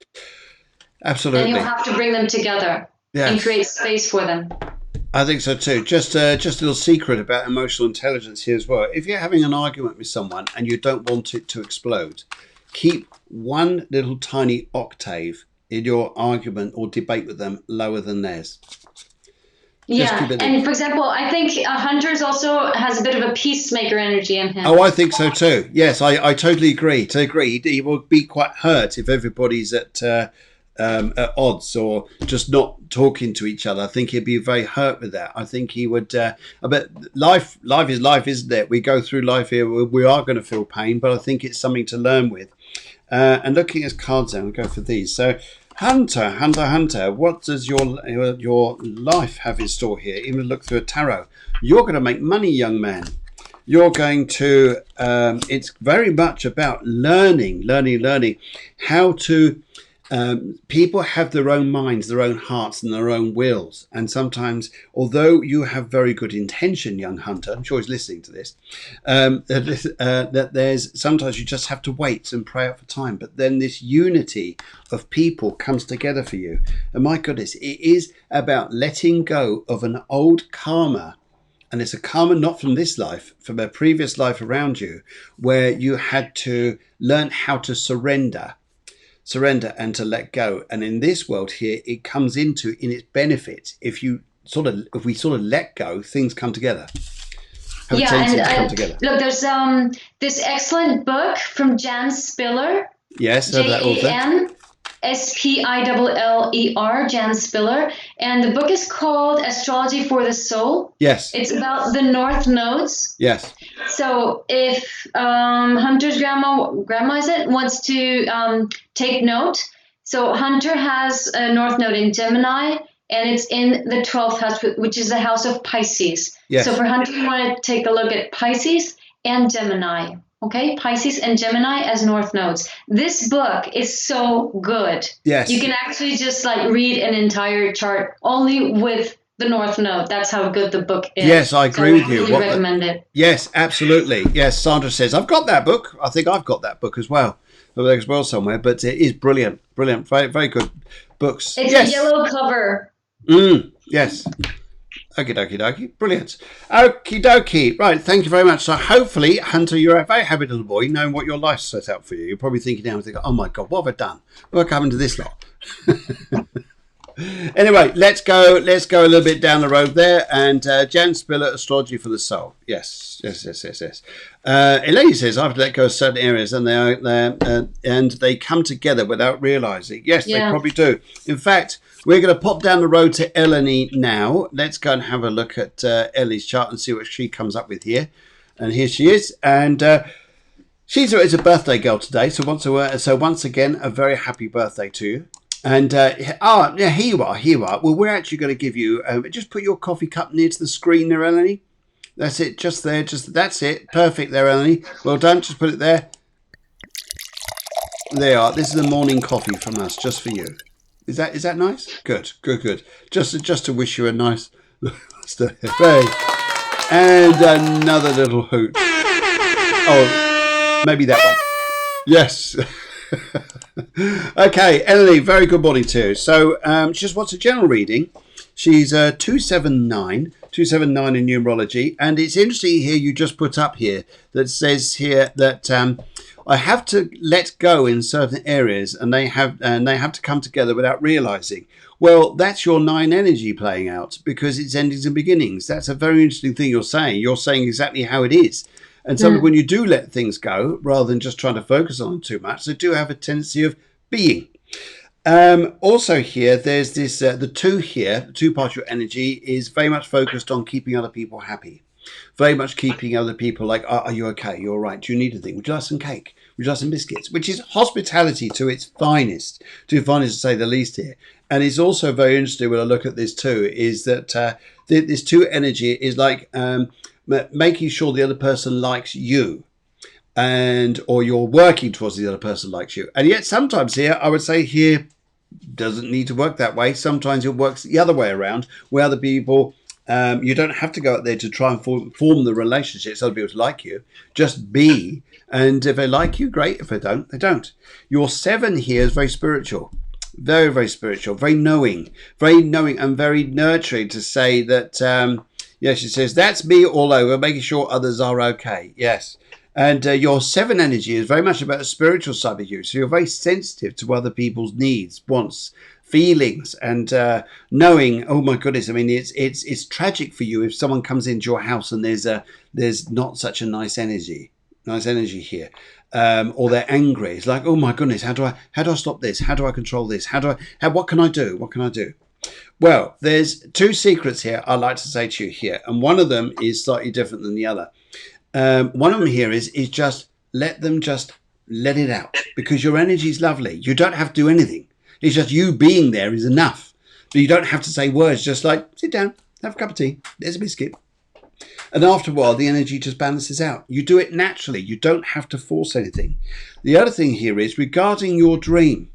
Speaker 2: Absolutely. And he'll have to bring them together and create space for them.
Speaker 1: I think so too. Just a little secret about emotional intelligence here as well. If you're having an argument with someone and you don't want it to explode, keep one little tiny octave in your argument or debate with them lower than theirs. Just
Speaker 2: Yeah,
Speaker 1: keep it.
Speaker 2: and for example, I think Hunter's also has a bit of a peacemaker energy in him.
Speaker 1: Oh, I think so too. Yes, I totally agree. To agree, he will be quite hurt if everybody's at odds or just not talking to each other. I think he'd be very hurt with that. I think he would. But life is life, isn't it? We go through life here. We are going to feel pain, but I think it's something to learn with. And looking at cards, then we'll go for these. So, Hunter, what does your life have in store here? Even look through a tarot. You're going to make money, young man. You're going to. It's very much about learning how to. People have their own minds, their own hearts, and their own wills. And sometimes, although you have very good intention, young Hunter, I'm sure he's listening to this, that there's sometimes you just have to wait and pray out for time. But then this unity of people comes together for you. And my goodness, it is about letting go of an old karma. And it's a karma not from this life, from a previous life around you, where you had to learn how to surrender and to let go. And in this world here, it comes into in its benefit. If we sort of let go, things come together. Have a tendency to come together.
Speaker 2: Look, there's this excellent book from Jan Spiller.
Speaker 1: Yes, that author.
Speaker 2: Spiller, Jan Spiller, and the book is called Astrology for the Soul.
Speaker 1: Yes.
Speaker 2: It's about the North Nodes.
Speaker 1: Yes.
Speaker 2: So if Hunter's grandma is it, wants to take note, so Hunter has a North Node in Gemini, and it's in the 12th house, which is the house of Pisces.
Speaker 1: Yes.
Speaker 2: So for Hunter, you want to take a look at Pisces and Gemini. Okay, Pisces and Gemini as North Nodes. This book is so good.
Speaker 1: Yes.
Speaker 2: You can actually just like read an entire chart only with the North Node. That's how good the book is.
Speaker 1: Yes, I agree with you.
Speaker 2: I really recommend it.
Speaker 1: Yes, absolutely. Yes, Sandra says, I've got that book. I think I've got that book as well somewhere. But it is brilliant. Very, very good books.
Speaker 2: It's a yellow cover.
Speaker 1: Yes. Okie dokie. Brilliant. Okie dokie. Right. Thank you very much. So hopefully, Hunter, you're a very happy little boy, knowing what your life's set out for you. You're probably thinking now, oh my God, what have I done? What happened to this lot? Anyway, let's go a little bit down the road there. And Jan Spiller, Astrology for the Soul. Yes. Elaine says, I have to let go of certain areas and they come together without realizing. Yes, They probably do. In fact, we're going to pop down the road to Eleni now. Let's go and have a look at Ellie's chart and see what she comes up with here. And here she is. And she's a birthday girl today. So once again, a very happy birthday to you. And here you are. Well, we're actually going to give you, just put your coffee cup near to the screen there, Eleni. That's it, just there. That's it. Perfect there, Eleni. Well done. Just put it there. There you are. This is the morning coffee from us, just for you. Is that nice? Good. Just to wish you a nice day. And another little hoot. Oh, maybe that one. Yes. Okay, Ellie, very good morning to you. So she just wants a general reading. She's 279 in numerology, and it's interesting here you just put up here that says here that I have to let go in certain areas, and they have to come together without realizing. Well, that's your 9 energy playing out because it's endings and beginnings. That's a very interesting thing you're saying. You're saying exactly how it is. And so when you do let things go, rather than just trying to focus on them too much, they do have a tendency of being. Also here, there's this, the 2 here, the 2 part of your energy is very much focused on keeping other people happy. Very much keeping other people like, are you okay? You're all right. Do you need anything? Would you like some cake? Would you like some biscuits? Which is hospitality to its finest, to say the least here. And it's also very interesting when I look at this too, is that this 2 energy is like making sure the other person likes you. Or you're working towards the other person likes you. And yet sometimes here, I would say here, doesn't need to work that way. Sometimes it works the other way around, where other people, you don't have to go out there to try and form the relationships, other people to like you. Just be. And if they like you, great. If they don't, they don't. Your 7 here is very spiritual. Very, very spiritual. Very knowing and very nurturing to say that, she says, that's me all over, making sure others are okay. Yes. And your 7 energy is very much about the spiritual side of you. So you're very sensitive to other people's needs, wants, feelings and knowing, oh my goodness, I mean, it's tragic for you if someone comes into your house and there's not such a nice energy here, or they're angry. It's like, oh my goodness, how do I stop this? How do I control this? What can I do? What can I do? Well, there's two secrets here I'd like to say to you here, and one of them is slightly different than the other. One of them here is just let it out, because your energy is lovely. You don't have to do anything. It's just you being there is enough. But you don't have to say words, just like sit down, have a cup of tea, there's a biscuit. And after a while, the energy just balances out. You do it naturally. You don't have to force anything. The other thing here is regarding your dream.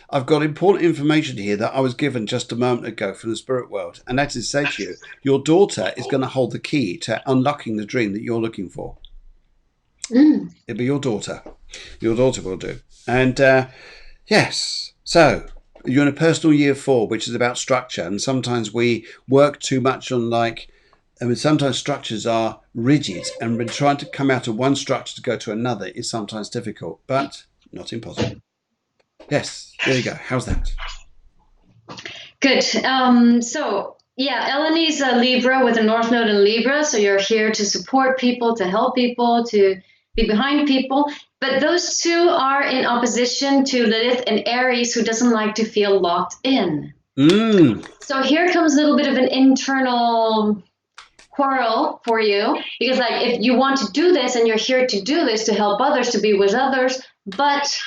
Speaker 1: I've got important information here that I was given just a moment ago from the spirit world. And that is to say to you, your daughter is going to hold the key to unlocking the dream that you're looking for. It'll be your daughter. Your daughter will do. And yes, so you're in a personal year 4, which is about structure. And sometimes we work too much on sometimes structures are rigid, and when trying to come out of one structure to go to another is sometimes difficult, but not impossible. Yes, there you go. How's that?
Speaker 2: Good. So yeah, Eleni's a Libra with a North Node in Libra. So you're here to support people, to help people, to be behind people. But those two are in opposition to Lilith and Aries, who doesn't like to feel locked in. So here comes a little bit of an internal quarrel for you, because like if you want to do this and you're here to do this, to help others, to be with others, but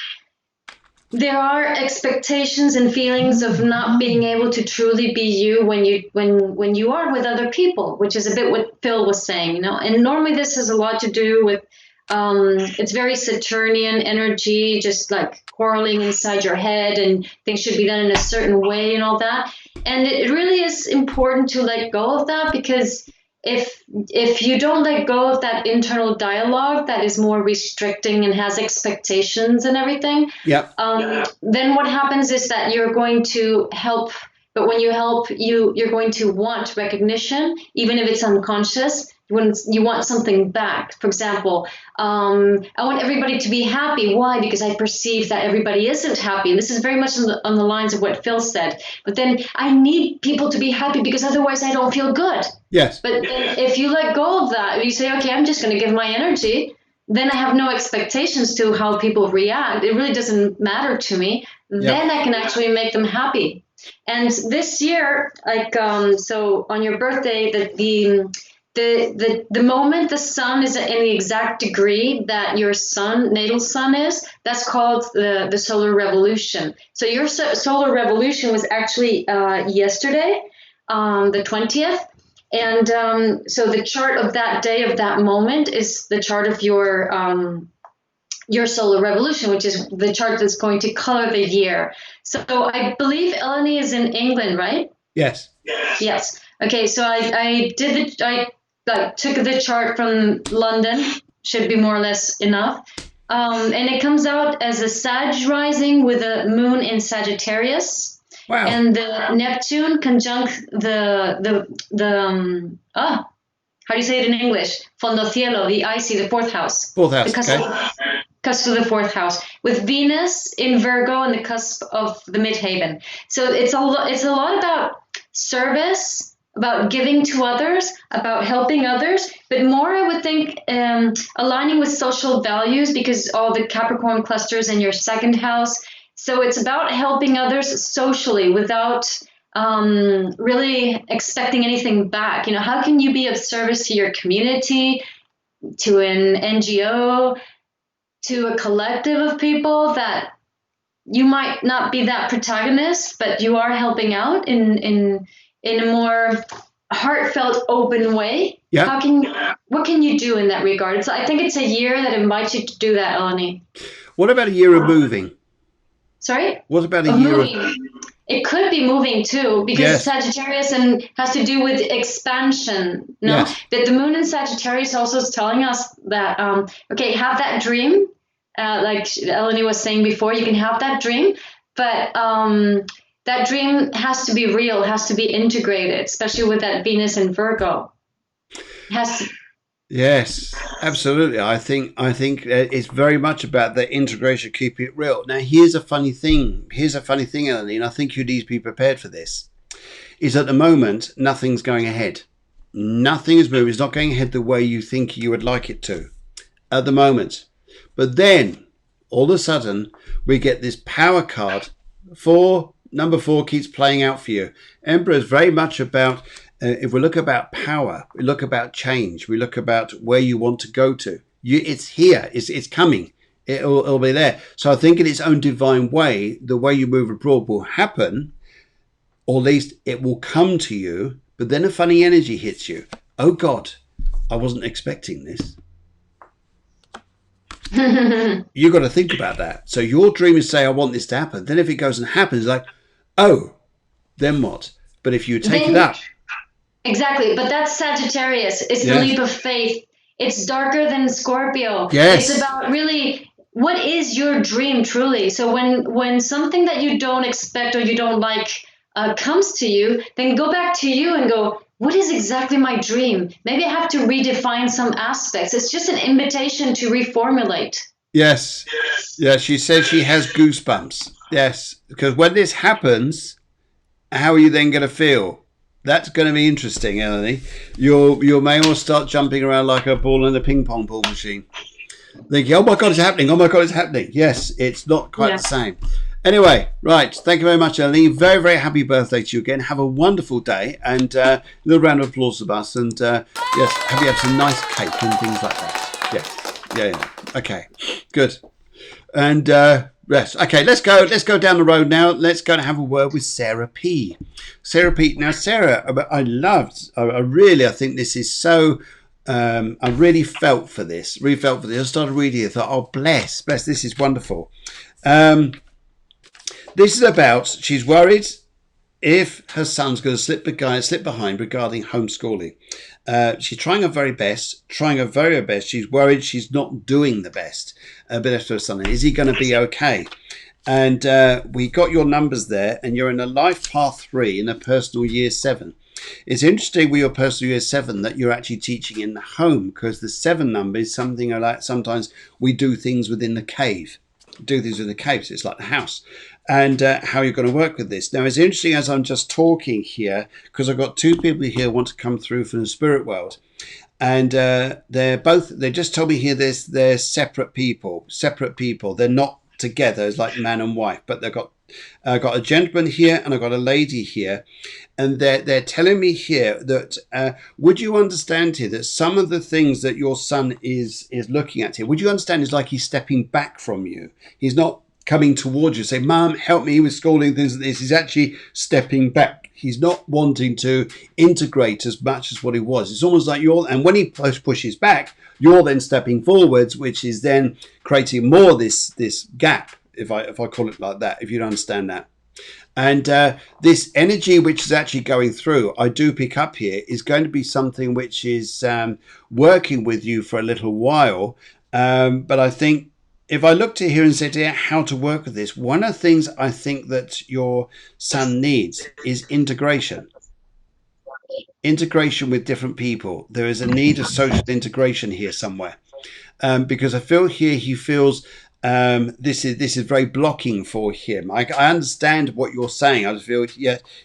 Speaker 2: there are expectations and feelings of not being able to truly be you when you are with other people, which is a bit what Phil was saying, you know. And normally this has a lot to do with it's very Saturnian energy, just like quarreling inside your head, and things should be done in a certain way and all that. And it really is important to let go of that, because if you don't let go of that internal dialogue that is more restricting and has expectations and everything, then what happens is that you're going to help, but when you help, you're going to want recognition, even if it's unconscious. When you want something back, for example, I want everybody to be happy. Why? Because I perceive that everybody isn't happy. And this is very much on the lines of what Phil said. But then I need people to be happy, because otherwise I don't feel good.
Speaker 1: Yes.
Speaker 2: But then if you let go of that, you say, okay, I'm just going to give my energy, then I have no expectations to how people react. It really doesn't matter to me. Then I can actually make them happy. And this year, like, so on your birthday, the moment the sun is in the exact degree that your natal sun is, that's called the solar revolution. So your solar revolution was actually yesterday, the 20th. And so the chart of that day, of that moment, is the chart of your solar revolution, which is the chart that's going to color the year. So I believe Eleni is in England, right?
Speaker 1: Yes.
Speaker 2: Yes. Okay. So I took the chart from London, should be more or less enough. And it comes out as a Sag rising with a moon in Sagittarius. Wow. And the Neptune conjunct how do you say it in English? Fondo cielo, the icy, the fourth house.
Speaker 1: Fourth house,
Speaker 2: cusp of the fourth house, with Venus in Virgo on the cusp of the midheaven. So it's a lot about service, about giving to others, about helping others, but more, I would think, aligning with social values, because all the Capricorn clusters in your second house. So it's about helping others socially without really expecting anything back. You know, how can you be of service to your community, to an NGO, to a collective of people that you might not be that protagonist, but you are helping out in a more heartfelt, open way? Yeah. What can you do in that regard? So I think it's a year that invites you to do that, Eleni.
Speaker 1: What about a year of moving?
Speaker 2: Sorry?
Speaker 1: What about a year of...
Speaker 2: It could be moving too, because Sagittarius has to do with expansion. No, but the moon in Sagittarius also is telling us that have that dream, like Eleni was saying before. You can have that dream, but that dream has to be real, has to be integrated, especially with that Venus in Virgo. It has to.
Speaker 1: Yes, absolutely. I think it's very much about the integration, keep it real. Now, here's a funny thing. Here's a funny thing, Eleni, and I think you need to be prepared for this. Is at the moment nothing's going ahead. Nothing is moving. It's not going ahead the way you think you would like it to at the moment. But then all of a sudden we get this power card. Number four keeps playing out for you. Emperor is very much about. If we look about power, we look about change, we look about where you want to go to. It's here. It's coming. It'll be there. So I think in its own divine way, the way you move abroad will happen, or at least it will come to you. But then a funny energy hits you. Oh God, I wasn't expecting this. You got to think about that. So your dream is say, I want this to happen. Then if it goes and happens, like, oh, then what? But if you take it up.
Speaker 2: Exactly. But that's Sagittarius. It's the leap of faith. It's darker than Scorpio.
Speaker 1: Yes.
Speaker 2: It's about really what is your dream truly. So when something that you don't expect or you don't like comes to you, then go back to you and go, what is exactly my dream? Maybe I have to redefine some aspects. It's just an invitation to reformulate.
Speaker 1: Yes. Yeah, she says she has goosebumps. Yes. Because when this happens, how are you then going to feel? That's going to be interesting, Eleni. You may all start jumping around like a ball in a ping pong ball machine. Thinking, oh my God, it's happening. Oh my God, it's happening. Yes, it's not quite the same. Anyway, right. Thank you very much, Eleni. Very, very happy birthday to you again. Have a wonderful day. And a little round of applause for us. And yes, have you had some nice cake and things like that? Yes. Yeah. Okay. Good. And yes. Okay, let's go down the road now. Let's go and have a word with Sarah P. Sarah P. Now, Sarah, I think this is so. I really felt for this. I started reading it. I thought, oh, bless, this is wonderful. This is about, she's worried if her son's going to slip behind regarding homeschooling. She's trying her very best. She's worried she's not doing the best. But after her son, is he going to be okay? And we got your numbers there, and you're in a life path 3 in a personal year 7. It's interesting with your personal year 7 that you're actually teaching in the home, because the 7 number is something like sometimes we do things within the cave. So it's like the house. And how you're going to work with this. Now, it's interesting as I'm just talking here, because I've got 2 people here who want to come through from the spirit world. And they just told me here they're separate people. They're not together as like man and wife, but they've got a gentleman here and I've got a lady here. And they're telling me here that would you understand here that some of the things that your son is looking at here, would you understand is like he's stepping back from you. He's not coming towards you, say, Mum, help me with schooling, things like this. He's actually stepping back. He's not wanting to integrate as much as what he was. It's almost like and when he pushes back, you're then stepping forwards, which is then creating more this gap, if I call it like that, if you don't understand that. And this energy which is actually going through, I do pick up here, is going to be something which is working with you for a little while. But I think if I looked at here and said here how to work with this, one of the things I think that your son needs is integration. Integration with different people. There is a need of social integration here somewhere. Because I feel here he feels this is very blocking for him. I understand what you're saying. I just feel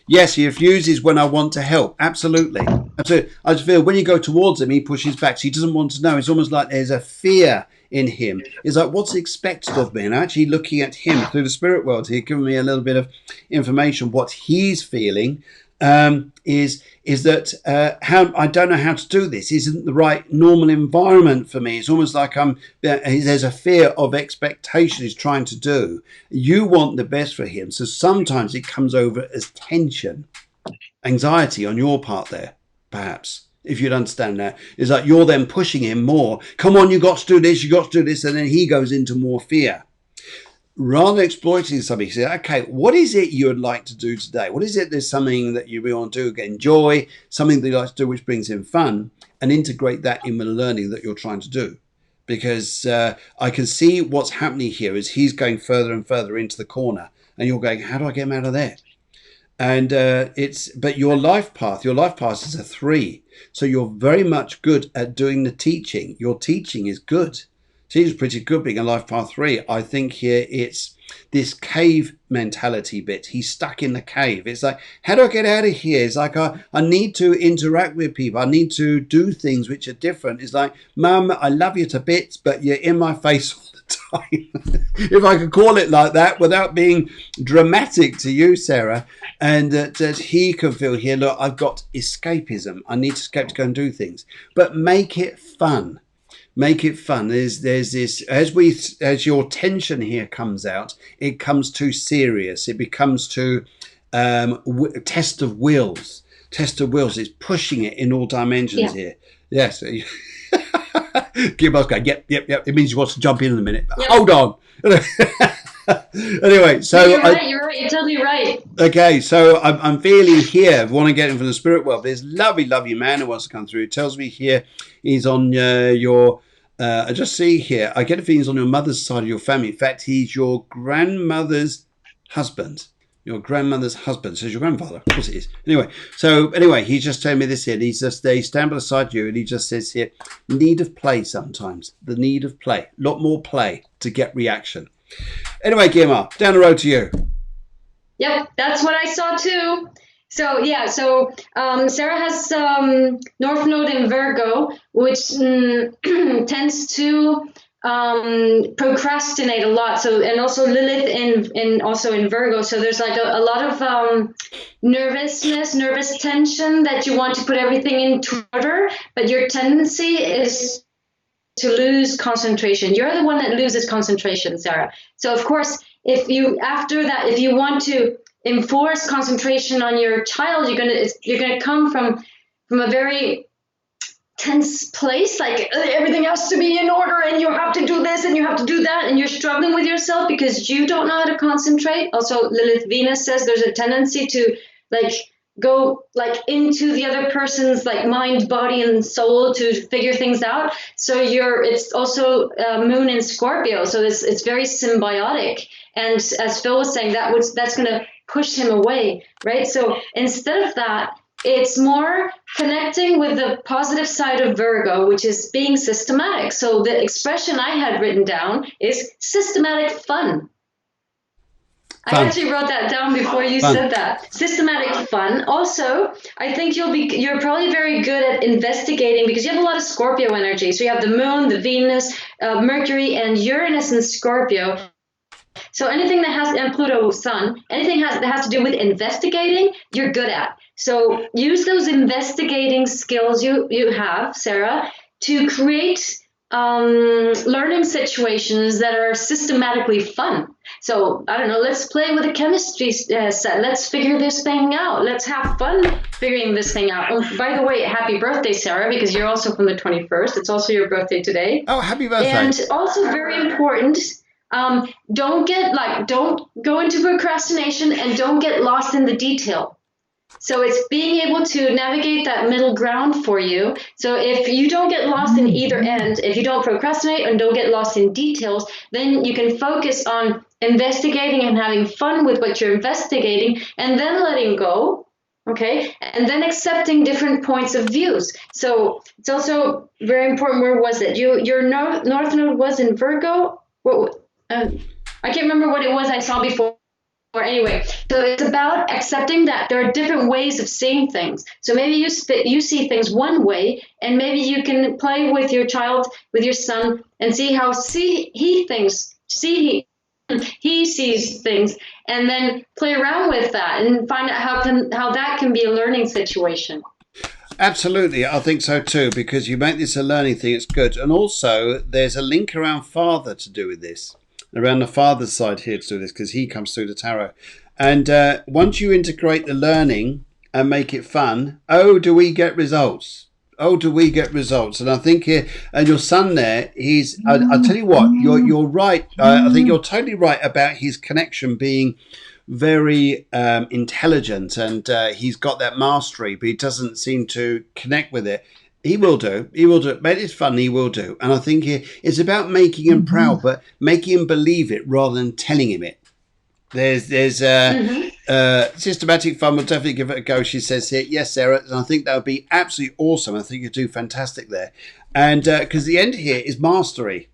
Speaker 1: yes, he refuses when I want to help. Absolutely. I just feel when you go towards him, he pushes back. So he doesn't want to know. It's almost like there's a fear in him. It's like, what's expected of me? And actually looking at him through the spirit world, he's giving me a little bit of information. What he's feeling is that how I don't know how to do this. Isn't the right normal environment for me. It's almost like there's a fear of expectation he's trying to do. You want the best for him, so sometimes it comes over as tension, anxiety on your part there, perhaps. If you'd understand that, it's like you're then pushing him more. Come on, you got to do this, and then he goes into more fear. Rather than exploiting something, you say, okay, what is it you would like to do today? What is it? There's something that you really want to do, enjoy, something that you like to do which brings in fun, and integrate that in with the learning that you're trying to do. Because I can see what's happening here is he's going further and further into the corner, and you're going, how do I get him out of there? And but your life path is a 3. So you're very much good at doing the teaching. Your teaching is good. Seems pretty good being a life path 3. I think here it's this cave mentality bit. He's stuck in the cave. It's like, how do I get out of here? It's like, I need to interact with people. I need to do things which are different. It's like, Mum, I love you to bits, but you're in my face all the time. If I could call it like that without being dramatic to you, Sarah. And that he can feel here, look, I've got escapism. I need to escape to go and do things. But make it fun. Make it fun. There's this, as your tension here comes out, it comes too serious. It becomes too test of wills. Test of wills. It's pushing it in all dimensions here. Yes. Gilbert's going, yep. It means he wants to jump in a minute. Yep. Hold on. Anyway, so
Speaker 2: you're right. You're totally right.
Speaker 1: Okay, so I'm feeling here. I want to get him from the spirit world. There's lovely man who wants to come through. It tells me here he's on your. I just see here. I get a feeling he's on your mother's side of your family. In fact, he's your grandmother's husband. Your grandmother's husband. So it's your grandfather. Of course it is. Anyway, he's just telling me this here. He's just they stand beside you, and he just says here, need of play sometimes. The need of play. A lot more play to get reaction. Anyway, Guillermo, down the road to you.
Speaker 2: Yep, that's what I saw too. So Sarah has North Node in Virgo, which tends to procrastinate a lot. So, and also Lilith in Virgo. So there's like a lot of nervous tension that you want to put everything into order, but your tendency is to lose concentration. You're the one that loses concentration, Sarah. So of course, if you want to enforce concentration on your child, you're gonna come from a very tense place, like everything has to be in order and you have to do this and you have to do that, and you're struggling with yourself because you don't know how to concentrate. Also, Lilith Venus says there's a tendency to go into the other person's mind, body, and soul to figure things out. So it's also Moon in Scorpio, so it's very symbiotic. And as Phil was saying, that's going to push him away, right? So instead of that, it's more connecting with the positive side of Virgo, which is being systematic. So the expression I had written down is systematic fun. I actually wrote that down before you said that. Systematic fun. Also, I think you're probably very good at investigating because you have a lot of Scorpio energy. So you have the Moon, the Venus, Mercury, and Uranus in Scorpio. So anything that has, and Pluto, Sun, anything that has to do with investigating, you're good at. So use those investigating skills you have, Sarah, to create learning situations that are systematically fun. So I don't know, let's play with a chemistry set. Let's figure this thing out. Let's have fun figuring this thing out. Oh, by the way, happy birthday, Sarah, because you're also from the 21st. It's also your birthday today.
Speaker 1: Oh, happy birthday.
Speaker 2: And also very important, don't go into procrastination and don't get lost in the detail. So it's being able to navigate that middle ground for you. So if you don't get lost in either end, if you don't procrastinate and don't get lost in details, then you can focus on investigating and having fun with what you're investigating, and then letting go, okay? And then accepting different points of views. So it's also very important. Where was it? Your North Node was in Virgo? I can't remember what it was I saw before. Anyway, so it's about accepting that there are different ways of seeing things. So maybe you see things one way, and maybe you can play with your child, with your son, and see how he sees things, and then play around with that and find out how that can be a learning situation.
Speaker 1: Absolutely, I think so too, because you make this a learning thing. It's good, and also there's a link around father to do with this. Around the father's side here to do this, because he comes through the tarot. And once you integrate the learning and make it fun, do we get results? And I think here, and your son there, I'll tell you what, you're right. I think you're totally right about his connection being very intelligent, and he's got that mastery, but he doesn't seem to connect with it. He will do. But it's fun. He will do. And I think it's about making him proud, but making him believe it rather than telling him it. There's
Speaker 2: Mm-hmm.
Speaker 1: systematic fun. We'll definitely give it a go. She says here, yes, Sarah, and I think that would be absolutely awesome. I think you do fantastic there, and because the end here is mastery,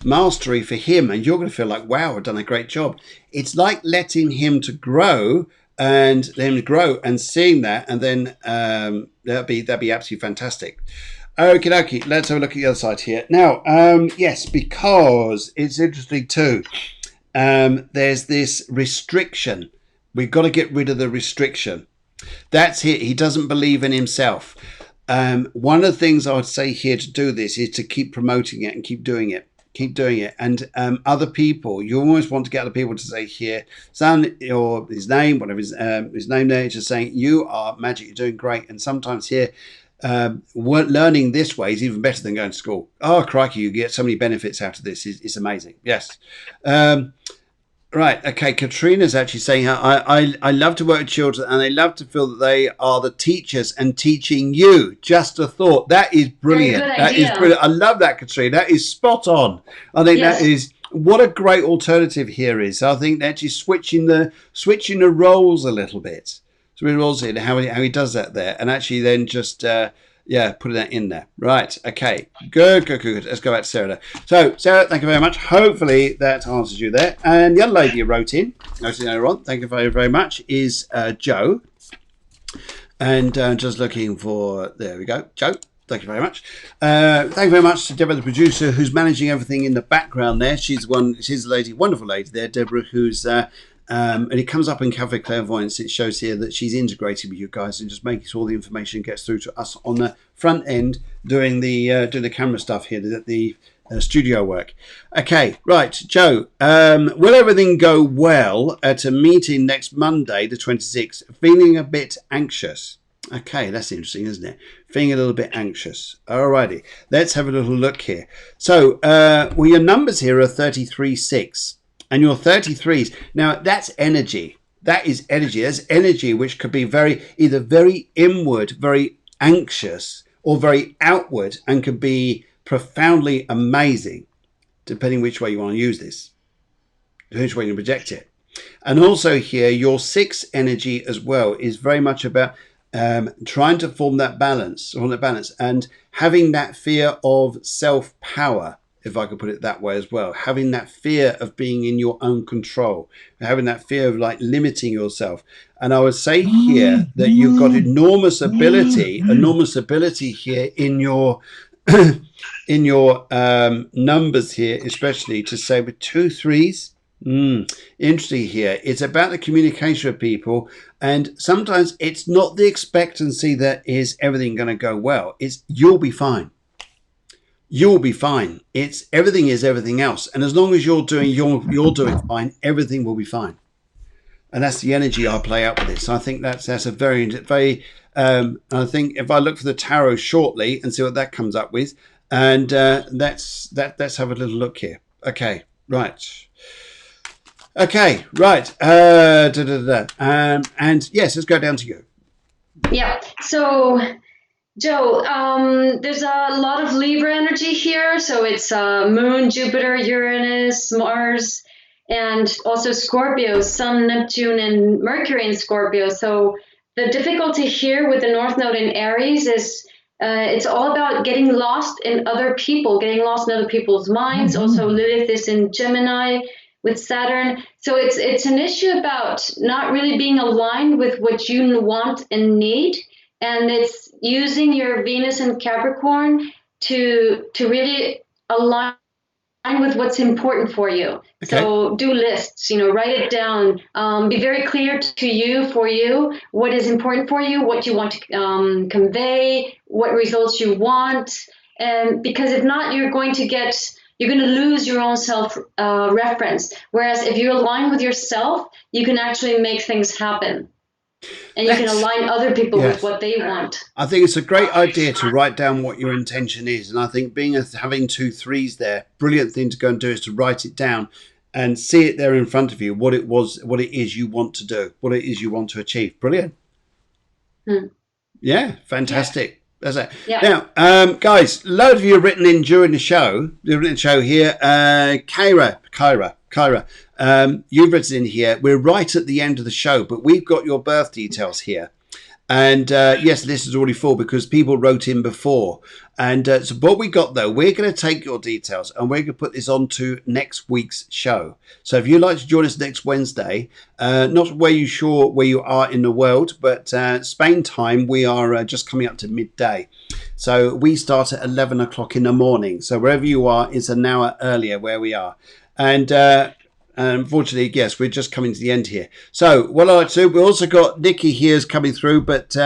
Speaker 1: mastery for him, and you're going to feel like, wow, I've done a great job. It's like letting him to grow and let him grow and seeing that, and then that'd be absolutely fantastic. Okie dokie, let's have a look at the other side here. Now, yes, because it's interesting too. There's this restriction. We've got to get rid of the restriction. That's it. He doesn't believe in himself. One of the things I would say here to do this is to keep promoting it and keep doing it. Keep doing it. And other people, you always want to get other people to say here, son, or his name, whatever his name there, just saying, you are magic, you're doing great. And sometimes here, learning this way is even better than going to school. Oh, crikey, you get so many benefits out of this. It's amazing. Yes. Right. Okay. Katrina's actually saying, I love to work with children and I love to feel that they are the teachers and teaching you. Just a thought. That is brilliant. That is brilliant. I love that, Katrina. That is spot on. I think that is what a great alternative here is. I think actually switching the roles a little bit. So we roles in how he does that there, and actually then just putting that in there. Right. Okay. Good. Let's go back to Sarah. So Sarah, thank you very much. Hopefully that answers you there. And the other lady you wrote in, noticing later on, thank you very, very much, is Joe. And just looking for, there we go, Joe. Thank you very much. Thank you very much to Deborah, the producer, who's managing everything in the background there. She's a lady, wonderful lady there, Deborah, who's and it comes up in Cafe Clairvoyance. It shows here that she's integrated with you guys and just making sure all the information gets through to us on the front end, doing the camera stuff here, the studio work. Okay, right, Joe. Will everything go well at a meeting next Monday, the 26th? Feeling a bit anxious. Okay, that's interesting, isn't it? Feeling a little bit anxious. Alrighty, let's have a little look here. So, your numbers here are 33-6. And your 33s, now that's energy. That is energy. That's energy which could be either very inward, very anxious, or very outward, and could be profoundly amazing, depending which way you want to use this, which way you project it. And also here, your 6 energy as well is very much about trying to form that balance, and having that fear of self-power, if I could put it that way as well, having that fear of being in your own control, having that fear of like limiting yourself. And I would say here that you've got enormous ability here in your in your numbers here, especially to say with 2 3s. Interesting here. It's about the communication with people, and sometimes it's not the expectancy that is everything going to go well. It's you'll be fine. You'll be fine. It's everything is everything else, and as long as you're doing fine, everything will be fine. And that's the energy I play out with this. I think that's a very I think if I look for the tarot shortly and see what that comes up with, and let's have a little look here. Okay, right. And yes, let's go down to you.
Speaker 2: Yeah. So, Joe, there's a lot of Libra energy here. So it's Moon, Jupiter, Uranus, Mars, and also Scorpio, Sun, Neptune, and Mercury in Scorpio. So the difficulty here with the North Node in Aries is it's all about getting lost in other people, getting lost in other people's minds. Also, Lilith is in Gemini with Saturn. So it's an issue about not really being aligned with what you want and need. And it's using your Venus and Capricorn to really align with what's important for you. Okay. So do lists, write it down. Be very clear to you, what is important for you, what you want to convey, what results you want. And because if not, you're going to lose your own self reference. Whereas if you align with yourself, you can actually make things happen. And you can align other people with what they want.
Speaker 1: I think it's a great idea to write down what your intention is. And I think having 2 3s there, brilliant thing to go and do is to write it down and see it there in front of you, what it is you want to do, what it is you want to achieve. Brilliant. Yeah, fantastic. That's it. Yeah. Now, guys, a load of you have written in during the show. You've written the show here. Kyra. Kyra, you've written in here, we're right at the end of the show, but we've got your birth details here. And yes, this is already full because people wrote in before. And so what we got, though, we're going to take your details and we're going to put this on to next week's show. So if you'd like to join us next Wednesday, not where you are in the world, but Spain time, we are just coming up to midday. So we start at 11 o'clock in the morning. So wherever you are, it's an hour earlier where we are. And unfortunately, yes, we're just coming to the end here. So what I'd like to do, we also got Nikki here's coming through, but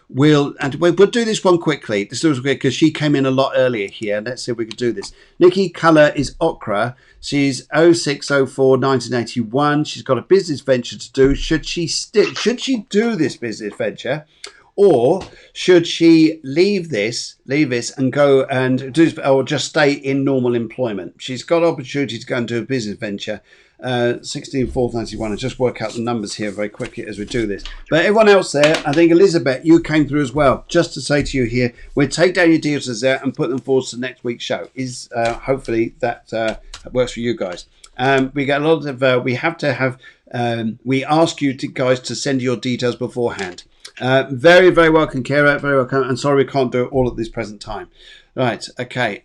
Speaker 1: we'll do this one quickly. This was quick because she came in a lot earlier here. Let's see if we can do this. Nikki, colour is ochre. She's 0604 1981. She's got a business venture to do. Should she do this business venture? Or should she leave this and go and do this, or just stay in normal employment? She's got opportunity to go and do a business venture. 16/4/91. I just work out the numbers here very quickly as we do this. But everyone else there, I think Elizabeth, you came through as well. Just to say to you here, we'll take down your details there and put them forward to next week's show. Is hopefully that works for you guys. We get a lot of. We have to have. We ask you guys to send your details beforehand. Very, very welcome, Kara. Very welcome. And sorry we can't do it all at this present time. Right. Okay.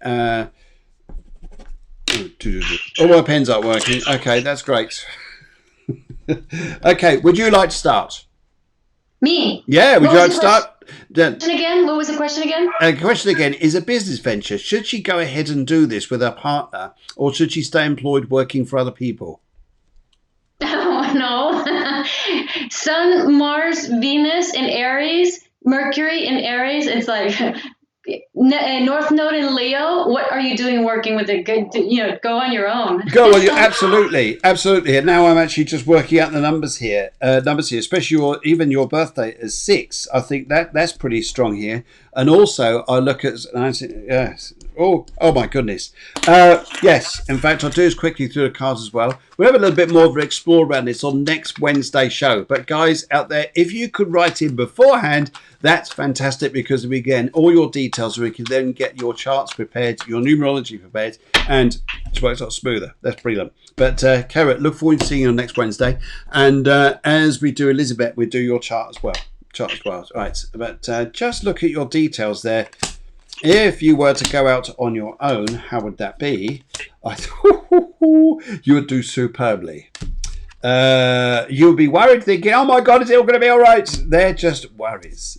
Speaker 1: All my pens aren't working. Okay, that's great. Okay, would you like to start?
Speaker 2: Me?
Speaker 1: Yeah, would you like to start?
Speaker 2: Again? What was the question again?
Speaker 1: The question again is a business venture. Should she go ahead and do this with her partner, or should she stay employed working for other people?
Speaker 2: Oh, no. Sun, Mars, Venus in Aries, Mercury in Aries. It's like North Node in Leo. What are you doing working with a good, go on your own.
Speaker 1: Go on, absolutely. And now I'm actually just working out the numbers here, especially even your birthday is 6. I think that's pretty strong here. And also I look at, yes. Oh my goodness. Yes, in fact, I'll do this quickly through the cards as well. We'll have a little bit more of an explore around this on next Wednesday show. But guys out there, if you could write in beforehand, that's fantastic, because again, all your details, we can then get your charts prepared, your numerology prepared, and it works out smoother. That's brilliant. But Kara, look forward to seeing you on next Wednesday. And as we do Elizabeth, we do your chart as well. Right, but just look at your details there. If you were to go out on your own, how would that be? You would do superbly. You'll be worried, thinking, oh my God, is it all going to be all right? They're just worries.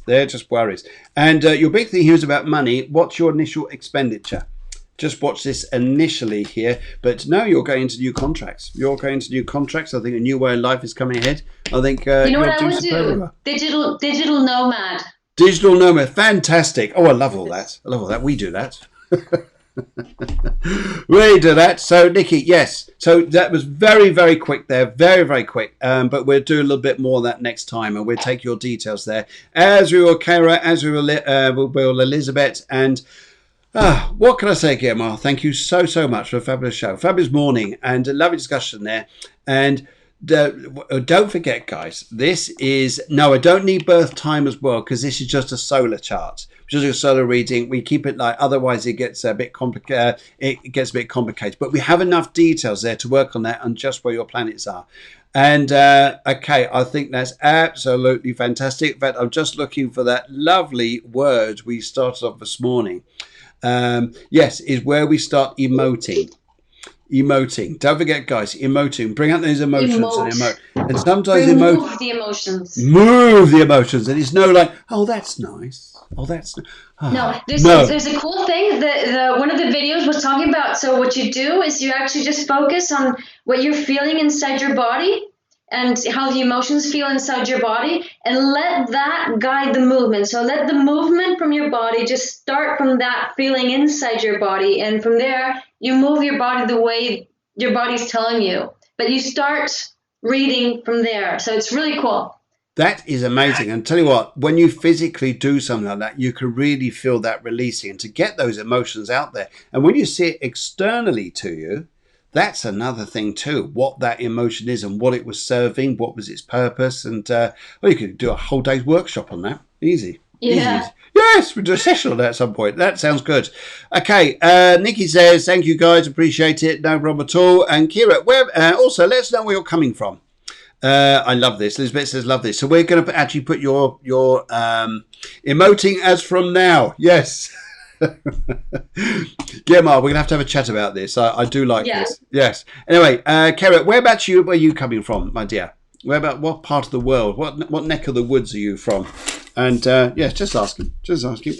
Speaker 1: And your big thing here is about money. What's your initial expenditure? Just watch this initially here. But now you're going into new contracts. I think a new way of life is coming ahead. I think
Speaker 2: you know what I would do? Digital nomad.
Speaker 1: Digital nomad, fantastic. Oh, I love all that. We do that. We do that. So, Nikki, yes. So that was very, very quick there. Very, very quick. But we'll do a little bit more of that next time, and we'll take your details there. As we will Kara, as we will Elizabeth. And what can I say, Guillermo? Thank you so much for a fabulous show. Fabulous morning and a lovely discussion there. And don't forget, guys, I don't need birth time as well, because this is just a solar chart, just a solar reading. We keep it light, otherwise it gets a bit complicated. But we have enough details there to work on that and just where your planets are. And okay, I think that's absolutely fantastic. In fact, I'm just looking for that lovely word we started off this morning. Yes, is where we start emoting. Don't forget, guys, emoting. Bring out those emotions and emote. And sometimes
Speaker 2: move the emotions.
Speaker 1: Move the emotions. And it's no like, oh, that's nice. Oh, that's
Speaker 2: no. There's a cool thing that one of the videos was talking about. So what you do is you actually just focus on what you're feeling inside your body and how the emotions feel inside your body, and let that guide the movement. So let the movement from your body just start from that feeling inside your body. And from there, you move your body the way your body's telling you. But you start reading from there. So it's really cool.
Speaker 1: That is amazing. And tell you what, when you physically do something like that, you can really feel that releasing and to get those emotions out there. And when you see it externally to you, that's another thing too, what that emotion is and what it was serving, what was its purpose. And you could do a whole day's workshop on that. Easy.
Speaker 2: Yeah.
Speaker 1: Yes, we'll do a session on that at some point. That sounds good. Okay, Nikki says, thank you guys, appreciate it. No problem at all. And Kira, also let us know where you're coming from. I love this. Elizabeth says, love this. So we're going to actually put your emoting as from now. Yes. Gemma, we're going to have a chat about this. I do like this. Yes. Anyway, Kira, whereabouts are you coming from, my dear? What part of the world? What neck of the woods are you from? And just asking.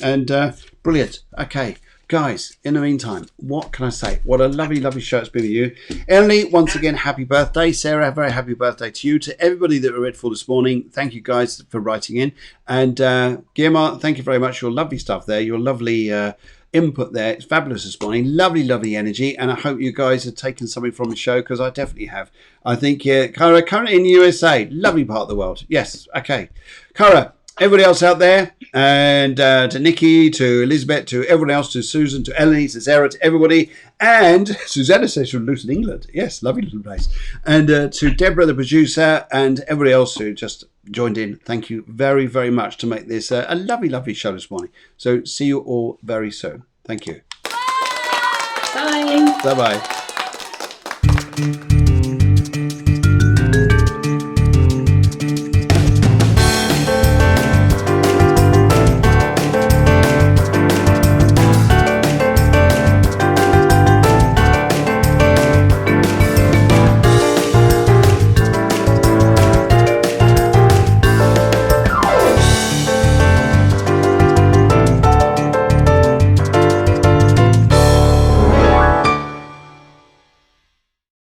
Speaker 1: And brilliant. Okay, guys, in the meantime, what can I say? What a lovely show it's been with you. Emily, once again, happy birthday. Sarah, a very happy birthday to you. To everybody that were read for this morning, thank you guys for writing in. And Guillermo, thank you very much. Your lovely stuff there. Your lovely input there. It's fabulous this morning. Lovely energy. And I hope you guys have taken something from the show, because I definitely have. I think, Cara, currently in the USA, lovely part of the world. Yes, okay. Cara, everybody else out there, and to Nikki, to Elizabeth, to everyone else, to Susan, to Ellie, to Sarah, to everybody, and Susanna says from Luton, England. Yes, lovely little place. And to Deborah, the producer, and everybody else who just joined in. Thank you very much to make this a lovely show this morning. So see you all very soon. Thank you.
Speaker 2: Bye.
Speaker 1: Bye-bye.